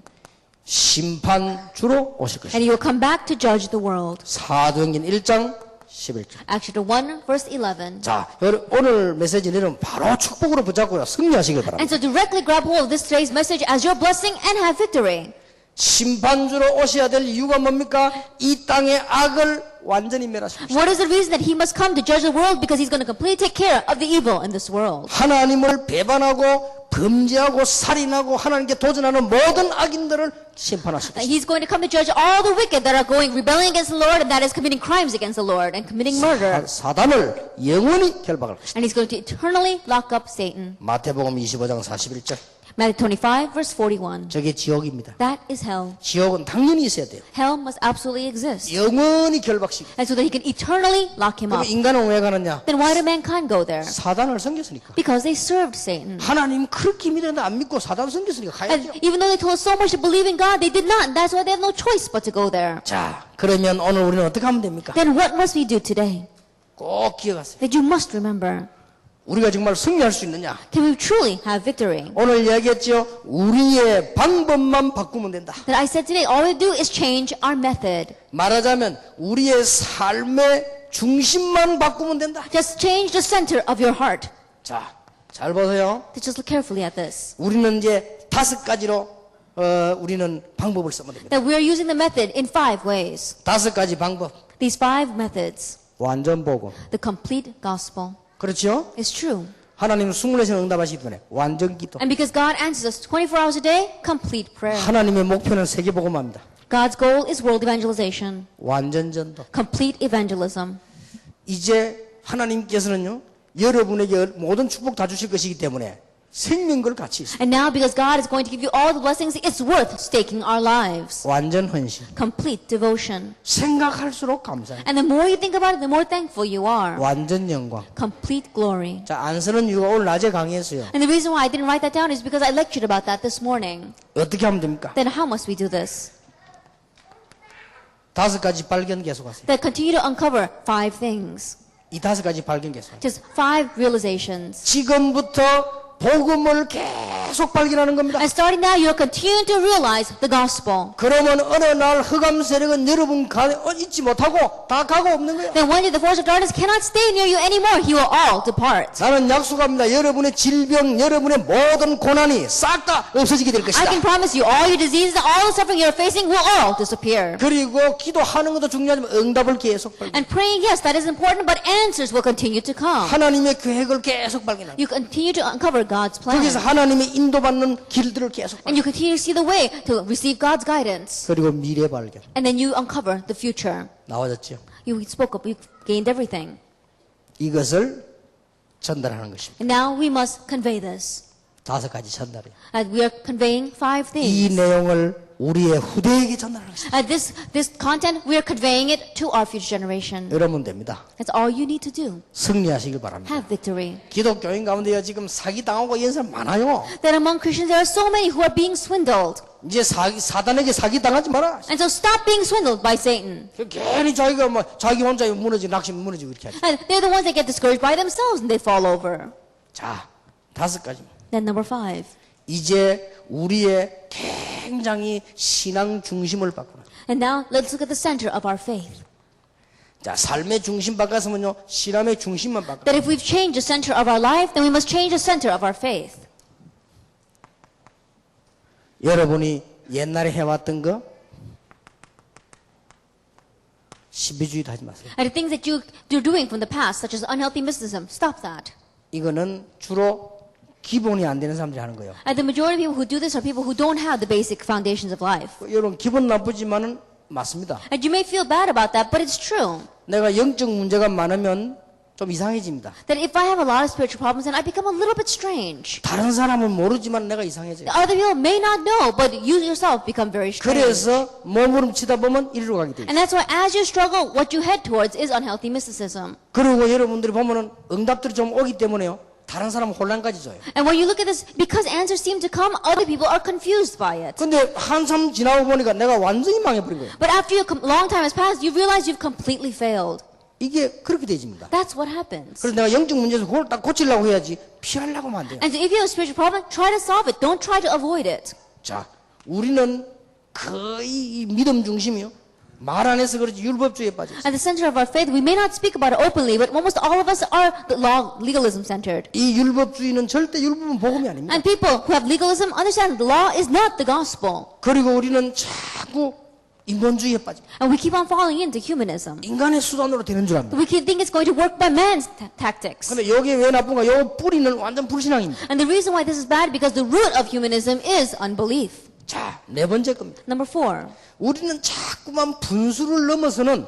Speaker 1: 심판주로 오실 것이다.
Speaker 2: And he will come back to judge the world.
Speaker 1: 사도행전 1장 11절.
Speaker 2: Acts chapter 1, verse 11.
Speaker 1: 자, 오늘 메시지 내려면 바로 축복으로 붙잡고요. 승리하시길 바랍니다.
Speaker 2: And so directly grab hold of this today's message as your blessing and have victory.
Speaker 1: 심판주로 오셔야 될 이유가 뭡니까? 이 땅의 악을 완전히 멸하십시오.
Speaker 2: What is the reason that he must come to judge the world? Because he's going to completely take care of the evil in this world.
Speaker 1: 하나님을 배반하고 범죄하고 살인하고 하나님께 도전하는 모든 악인들을 심판하실
Speaker 2: That
Speaker 1: 것입니다.
Speaker 2: he's going to come to judge all the wicked that are going rebelling against the Lord and that is committing crimes against the Lord and committing murder.
Speaker 1: 사단을 영원히 결박할 것입니다.
Speaker 2: And he's going to eternally lock up Satan.
Speaker 1: 마태복음 25장 41절.
Speaker 2: Matthew 25, verse 41.
Speaker 1: 저게 지옥입니다.
Speaker 2: That is hell.
Speaker 1: 지옥은 당연히 있어야 돼요.
Speaker 2: Hell must absolutely exist.
Speaker 1: 영원히 결박시키고.
Speaker 2: And so that he can eternally lock him
Speaker 1: 그럼
Speaker 2: up.
Speaker 1: 인간은 왜 가느냐?
Speaker 2: Then why do mankind go there?
Speaker 1: 사단을 섬겼으니까.
Speaker 2: Because they served Satan.
Speaker 1: 하나님 그렇게 믿었는데 안 믿고 사단을 섬겼으니까
Speaker 2: And
Speaker 1: 가야죠.
Speaker 2: even though they told us so much to believe in God, they did not. That's why they have no choice but to go there.
Speaker 1: 자, 그러면 오늘 우리는 어떻게 하면 됩니까?
Speaker 2: Then what must we do today?
Speaker 1: 꼭 기억하세요.
Speaker 2: That you must remember.
Speaker 1: 우리가 정말 승리할 수 있느냐?
Speaker 2: Can we truly have victory?
Speaker 1: 오늘 얘기했죠. 우리의 방법만 바꾸면 된다.
Speaker 2: That I said today, all we do is change our method.
Speaker 1: 말하자면 우리의 삶의 중심만 바꾸면 된다.
Speaker 2: Just change the center of your heart.
Speaker 1: 자, 잘 보세요.
Speaker 2: Just look carefully at this.
Speaker 1: 우리는 이제 5가지로 우리는 방법을 쓰면 됩니다.
Speaker 2: That we are using the method in 5 ways.
Speaker 1: 5가지 방법.
Speaker 2: These 5 methods.
Speaker 1: 완전 복음.
Speaker 2: The complete gospel
Speaker 1: 그렇죠?
Speaker 2: is true.
Speaker 1: 하나님은 24시간 응답하시기 때문에 완전 기도.
Speaker 2: And because God answers us 24 hours a day, complete prayer.
Speaker 1: 하나님의 목표는 세계 복음화입니다.
Speaker 2: God's goal is world evangelization.
Speaker 1: 완전 전도.
Speaker 2: Complete evangelism.
Speaker 1: 이제 하나님께서는요. 여러분에게 모든 축복 다 주실 것이기 때문에 생명걸 가치 있습니다.
Speaker 2: And now because God is going to give you all the blessings, it's worth staking our lives.
Speaker 1: 완전 헌신.
Speaker 2: Complete devotion.
Speaker 1: 생각할수록 감사해요.
Speaker 2: And the more you think about it, the more thankful you are.
Speaker 1: 완전 영광.
Speaker 2: Complete glory.
Speaker 1: 자, 안 쓰는 이유가 오늘 낮에 강의했어요.
Speaker 2: And the reason why I didn't write that down is because I lectured about that this morning.
Speaker 1: 어떻게 하면 됩니까?
Speaker 2: Then how must we do this?
Speaker 1: 5가지 발견 계속하세요.
Speaker 2: That continue to uncover 5 things.
Speaker 1: 이 5가지 발견 계속하세요.
Speaker 2: Just 5 realizations.
Speaker 1: 지금부터 복음을 계속 발견하는 겁니다.
Speaker 2: And starting now, you'll continue to realize the gospel.
Speaker 1: 그러면 어느 날 흑암 세력은 여러분 가에 있지 못하고 다 가고 없는 거예요.
Speaker 2: Then one day the force of darkness cannot stay near you anymore. He will all depart.
Speaker 1: 나는 약속합니다. 여러분의 질병, 여러분의 모든 고난이 싹 다 없어지게 될
Speaker 2: I can
Speaker 1: 것이다.
Speaker 2: promise you all your diseases, all the suffering you're facing will all disappear.
Speaker 1: 그리고 기도하는 것도 중요하지만 응답을 계속 발견.
Speaker 2: And praying, yes, that is important, but answers will continue to come.
Speaker 1: 하나님의 계획을 계속 발견합니다.
Speaker 2: You continue to uncover God's plan.
Speaker 1: 거기서 하나님의 인도받는 길들을 계속 발견.
Speaker 2: And you continue to see the way to receive God's guidance.
Speaker 1: 그리고 미래 발견.
Speaker 2: And then you uncover the future.
Speaker 1: 나와졌죠.
Speaker 2: You spoke up, you gained everything.
Speaker 1: 이것을 전달하는 것입니다.
Speaker 2: And now we must convey this.
Speaker 1: 5가지 전달이에요.
Speaker 2: And we are conveying 5
Speaker 1: 이
Speaker 2: things.
Speaker 1: 내용을 우리의 후대에게 전달하는 것입니다.
Speaker 2: This content, we are conveying it to our future generation.
Speaker 1: 이러면 됩니다.
Speaker 2: That's all you need to do.
Speaker 1: 승리하시길 바랍니다.
Speaker 2: Have victory.
Speaker 1: 기독교인 가운데요 지금 사기당하고 이런 사람 많아요.
Speaker 2: That among Christians there are so many who are being swindled.
Speaker 1: 이제 사단에게 사기당하지 마라.
Speaker 2: And so stop being swindled by Satan.
Speaker 1: 괜히 자기가 자기 혼자 무너지고 낙심 무너지고 이렇게 하죠.
Speaker 2: And they're the ones that get discouraged by themselves and they fall over.
Speaker 1: 자, 5가지.
Speaker 2: Then number 5.
Speaker 1: 이제 우리의 굉장히 신앙 중심을 바꾸는.
Speaker 2: And now let's look at the center of our faith.
Speaker 1: 자, 삶의 중심 바꿨으면요 신앙의 중심만 바꿔.
Speaker 2: That if we've changed the center of our life, then we must change the center of our faith.
Speaker 1: 여러분이 옛날에 해왔던 거 신비주의도 하지 마세요.
Speaker 2: And the things that you're doing from the past, such as unhealthy mysticism, stop that.
Speaker 1: 이거는 주로 기본이 안 되는 사람들이 하는 거예요.
Speaker 2: And the majority of people who do this are people who don't have the basic foundations of life.
Speaker 1: 여러분 기분 나쁘지만은 맞습니다.
Speaker 2: And you may feel bad about that, but it's true.
Speaker 1: 내가 영적 문제가 많으면 좀 이상해집니다.
Speaker 2: That if I have a lot of spiritual problems, then I become a little bit strange.
Speaker 1: 다른 사람은 모르지만 내가 이상해져요.
Speaker 2: Other people may not know, but you yourself become very strange.
Speaker 1: 그래서 몸부림치다 보면 이리로 가게 돼요.
Speaker 2: And that's why as you struggle, what you head towards is unhealthy mysticism.
Speaker 1: 그리고 여러분들이 보면은 응답들이 좀 오기 때문에요. 다른 사람은 혼란까지 줘요.
Speaker 2: And when you look at this, because answers seem to come, other people are confused by it.
Speaker 1: 근데 한참 지나고 보니까 내가 완전히 망해버린 거예요.
Speaker 2: But after a long time has passed, you realize you've completely failed.
Speaker 1: 이게 그렇게 되집니다.
Speaker 2: That's what happens.
Speaker 1: 그래서 내가 영적 문제에서 그걸 딱 고치려고 해야지 피하려고 하면 안 돼요.
Speaker 2: And so if you have a spiritual problem, try to solve it. Don't try to avoid it.
Speaker 1: 자, 우리는 거의 이 믿음 중심이요. 말 안 해서 그렇지 율법주의에 빠져 있어요.
Speaker 2: At the center of our faith, we may not speak about it openly, but almost all of us are legalism centered.
Speaker 1: 이 율법주의는 절대 율법은 복음이 아닙니다.
Speaker 2: And people who have legalism understand that the law is not the gospel.
Speaker 1: 그리고 우리는 자꾸 인본주의에 빠집니다.
Speaker 2: And we keep on falling into humanism.
Speaker 1: 인간의 수단으로 되는 줄 압니다.
Speaker 2: We think it's going to work by man's tactics.
Speaker 1: 근데 여기에 왜 나쁜가? 요 뿌리는 완전 불신앙입니다.
Speaker 2: And the reason why this is bad because the root of humanism is unbelief.
Speaker 1: 자, 4번째 겁니다.
Speaker 2: Number 4.
Speaker 1: 우리는 자꾸만 분수를 넘어서는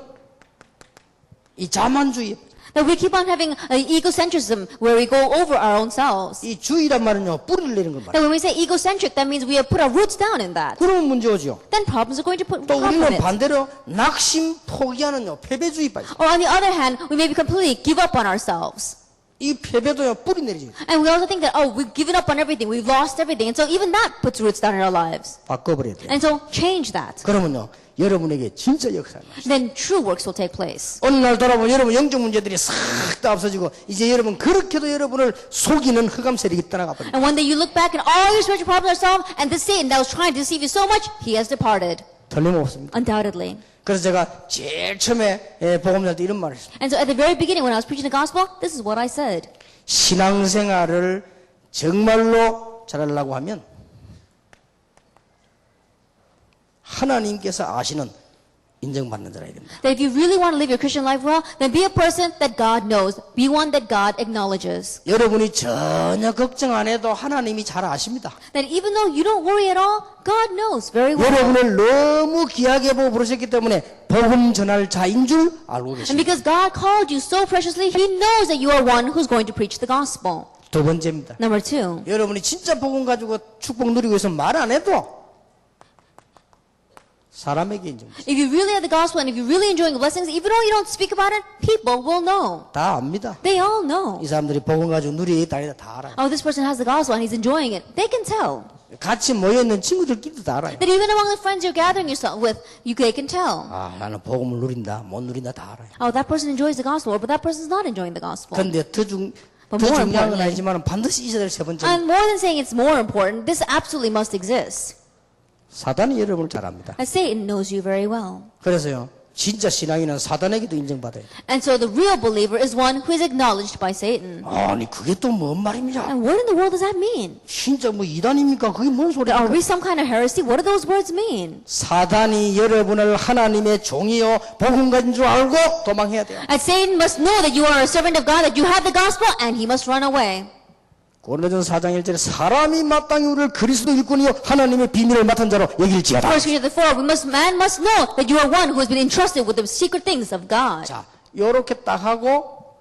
Speaker 1: 이 자만주의.
Speaker 2: That we keep on having egocentrism where we go over our own selves.
Speaker 1: 이 주의란 말은요, 뿌리를 내는 걸
Speaker 2: That
Speaker 1: 말이에요.
Speaker 2: when we say egocentric, that means we have put our roots down in that.
Speaker 1: 그러면 문제 오죠.
Speaker 2: Then problems are going to
Speaker 1: 또
Speaker 2: come from
Speaker 1: 우리는
Speaker 2: it.
Speaker 1: 반대로 낙심 포기하는요, 패배주의 빠져.
Speaker 2: Or on the other hand, we maybe completely give up on ourselves.
Speaker 1: 이 패배도요 뿌리 내리지.
Speaker 2: And we also think that, oh, we've given up on everything, we've lost everything, and so even that puts roots down in our lives.
Speaker 1: 바꿔버려야 돼요.
Speaker 2: And so change that.
Speaker 1: 그러면요 여러분에게 진짜 역사가 나요.
Speaker 2: Then true works will take place.
Speaker 1: 어느 날 돌아보면 여러분 영적 문제들이 싹 다 없어지고 이제 여러분 그렇게도 여러분을 속이는 흑암 세력이 떠나가 버립니다.
Speaker 2: And one day you look back and all your spiritual problems are solved, and this Satan that was trying to deceive you so much, he has departed.
Speaker 1: 틀림없습니다.
Speaker 2: Undoubtedly.
Speaker 1: 그래서 제가 제일 처음에 복음할 때 이런 말을 했습니다.
Speaker 2: And so at the very beginning when I was preaching the gospel, this is what I said.
Speaker 1: 신앙생활을 정말로 잘하려고 하면 하나님께서 아시는 인정받는 자라야 됩니다.
Speaker 2: That if you really want to live your Christian life well, then be a person that God knows. Be one that God acknowledges.
Speaker 1: 여러분이 전혀 걱정 안 해도 하나님이 잘 아십니다.
Speaker 2: That even though you don't worry at all, God knows very well.
Speaker 1: 여러분을 너무 귀하게 보고 부르셨기 때문에 복음 전할 자인 줄 알고
Speaker 2: And
Speaker 1: 계십니다.
Speaker 2: because God called you so preciously, He knows that you are one who's going to preach the gospel.
Speaker 1: 두 번째입니다.
Speaker 2: Number two,
Speaker 1: 여러분이 진짜 복음 가지고 축복 누리고 있으면 말 안 해도 사람에게 인정받습니다.
Speaker 2: if you really have the gospel and if you're really enjoying the blessings, even though you don't speak about it, people will know.
Speaker 1: 다 압니다.
Speaker 2: They all know.
Speaker 1: 이 사람들이 복음 가지고 누리에 다니다 다 알아요.
Speaker 2: Oh, this person has the gospel and he's enjoying it. They can tell.
Speaker 1: 같이 모여있는 친구들끼리도 다 알아요.
Speaker 2: That even among the friends you're gathering yourself with, they can tell.
Speaker 1: 아, 나는 복음을 누린다, 못 누린다 다 알아요.
Speaker 2: Oh, that person enjoys the gospel, but that person's not enjoying the gospel.
Speaker 1: 근데 더
Speaker 2: But more
Speaker 1: 중요한 건
Speaker 2: importantly-
Speaker 1: 아니지만 반드시 있어야 될 세 번째.
Speaker 2: And more than saying it's more important, this absolutely must exist.
Speaker 1: 사단이 여러분을 잘 압니다.
Speaker 2: And Satan knows you very well.
Speaker 1: 그래서요, 진짜 신앙인은 사단에게도 인정받아요.
Speaker 2: And so the real believer is one who is acknowledged by Satan.
Speaker 1: 아니, 그게 또 뭔 말입니까?
Speaker 2: And what in the world does that mean?
Speaker 1: 진짜 뭐 이단입니까? 그게 뭔
Speaker 2: Are
Speaker 1: 소리입니까?
Speaker 2: we some kind of heresy? What do those words mean?
Speaker 1: 사단이 여러분을 하나님의 종이요 복음 가진 줄 알고 도망해야 돼요.
Speaker 2: And Satan must know that you are a servant of God, that you have the gospel, and he must run away.
Speaker 1: 고린도전서 4장 1절에 사람이 마땅히 우리를 그리스도 일꾼이요 하나님의 비밀을 맡은 자로 여길지어다.
Speaker 2: 1 Corinthians 4, man must know that you are one who has been entrusted with the secret things of God.
Speaker 1: 자, 요렇게 딱 하고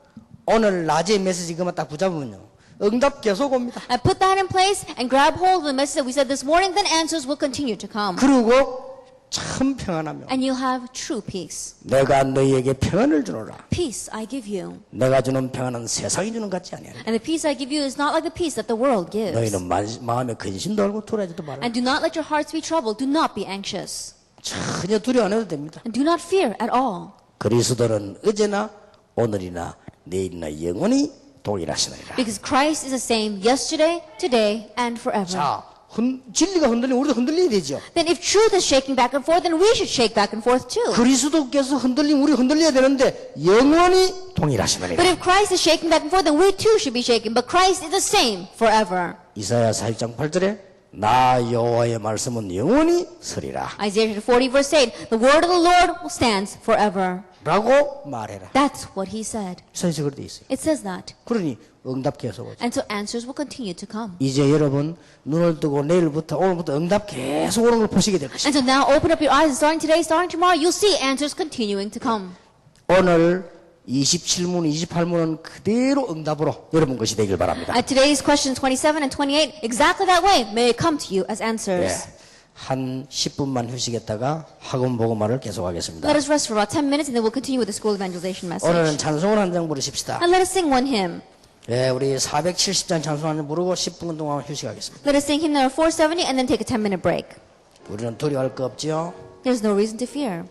Speaker 1: 오늘 낮에 메시지 그만 딱 붙잡으면요. 응답 계속 옵니다.
Speaker 2: And put that in place and grab hold of the message that we said this morning, then answers will continue to come.
Speaker 1: 그리고 참 평안하며
Speaker 2: And you'll have true peace.
Speaker 1: 내가 너희에게 평안을 주노라.
Speaker 2: Peace I give you.
Speaker 1: 내가 주는 평안은 세상이 주는 것 같지 아니하라.
Speaker 2: And the peace I give you is not like the peace that the world gives.
Speaker 1: 너희는 마음에 근심도 알고 두려워하지도 말라.
Speaker 2: And do not let your hearts be troubled. Do not be anxious.
Speaker 1: 전혀 두려워 안 해도 됩니다.
Speaker 2: And do not fear at all.
Speaker 1: 그리스도는 어제나 오늘이나 내일이나 영원히 동일하시느니라.
Speaker 2: Because Christ is the same yesterday, today, and forever.
Speaker 1: 자, 진리가 흔들리면 우리도 흔들려야 되죠.
Speaker 2: Then if truth is shaking back and forth, then we should shake back and forth too.
Speaker 1: 그리스도께서 흔들리면 우리 흔들려야 되는데 영원히
Speaker 2: But
Speaker 1: 동일하시느니라.
Speaker 2: if Christ is shaking back and forth, then we too should be shaking. But Christ is the same forever.
Speaker 1: 이사야 4장 8절에 나 여호와의 말씀은 영원히 서리라
Speaker 2: Isaiah 40 verse 8, the word of the Lord stands forever.
Speaker 1: 라고 말해라.
Speaker 2: That's what he said.
Speaker 1: 이사야서 그렇게 돼 있어요.
Speaker 2: It says that.
Speaker 1: 그러니 응답 계속 오죠.
Speaker 2: And so answers will continue to come.
Speaker 1: 이제 여러분 눈을 뜨고 내일부터 오늘부터 응답 계속 오는 걸 보시게 될 것입니다.
Speaker 2: And so now open up your eyes and starting today, starting tomorrow, you'll see answers continuing to come.
Speaker 1: 오늘 27문, 28문은 그대로 응답으로 여러분 것이 되길 바랍니다.
Speaker 2: At today's questions 27 and 28, exactly that way may it come to you as answers.
Speaker 1: 한 10분만 휴식했다가 학원 복음화를 계속하겠습니다.
Speaker 2: Let us rest for about 10 minutes and then we'll continue with the school evangelization message.
Speaker 1: 오늘은 찬송을 한 장 부르십시다.
Speaker 2: And let us sing one hymn.
Speaker 1: 우리 470장 찬송 한 장 부르고 10분 동안 휴식하겠습니다.
Speaker 2: Let us sing hymn number 470 and then take a 10-minute break.
Speaker 1: 우리는 두려워할 거 없지요.
Speaker 2: There's no reason to fear.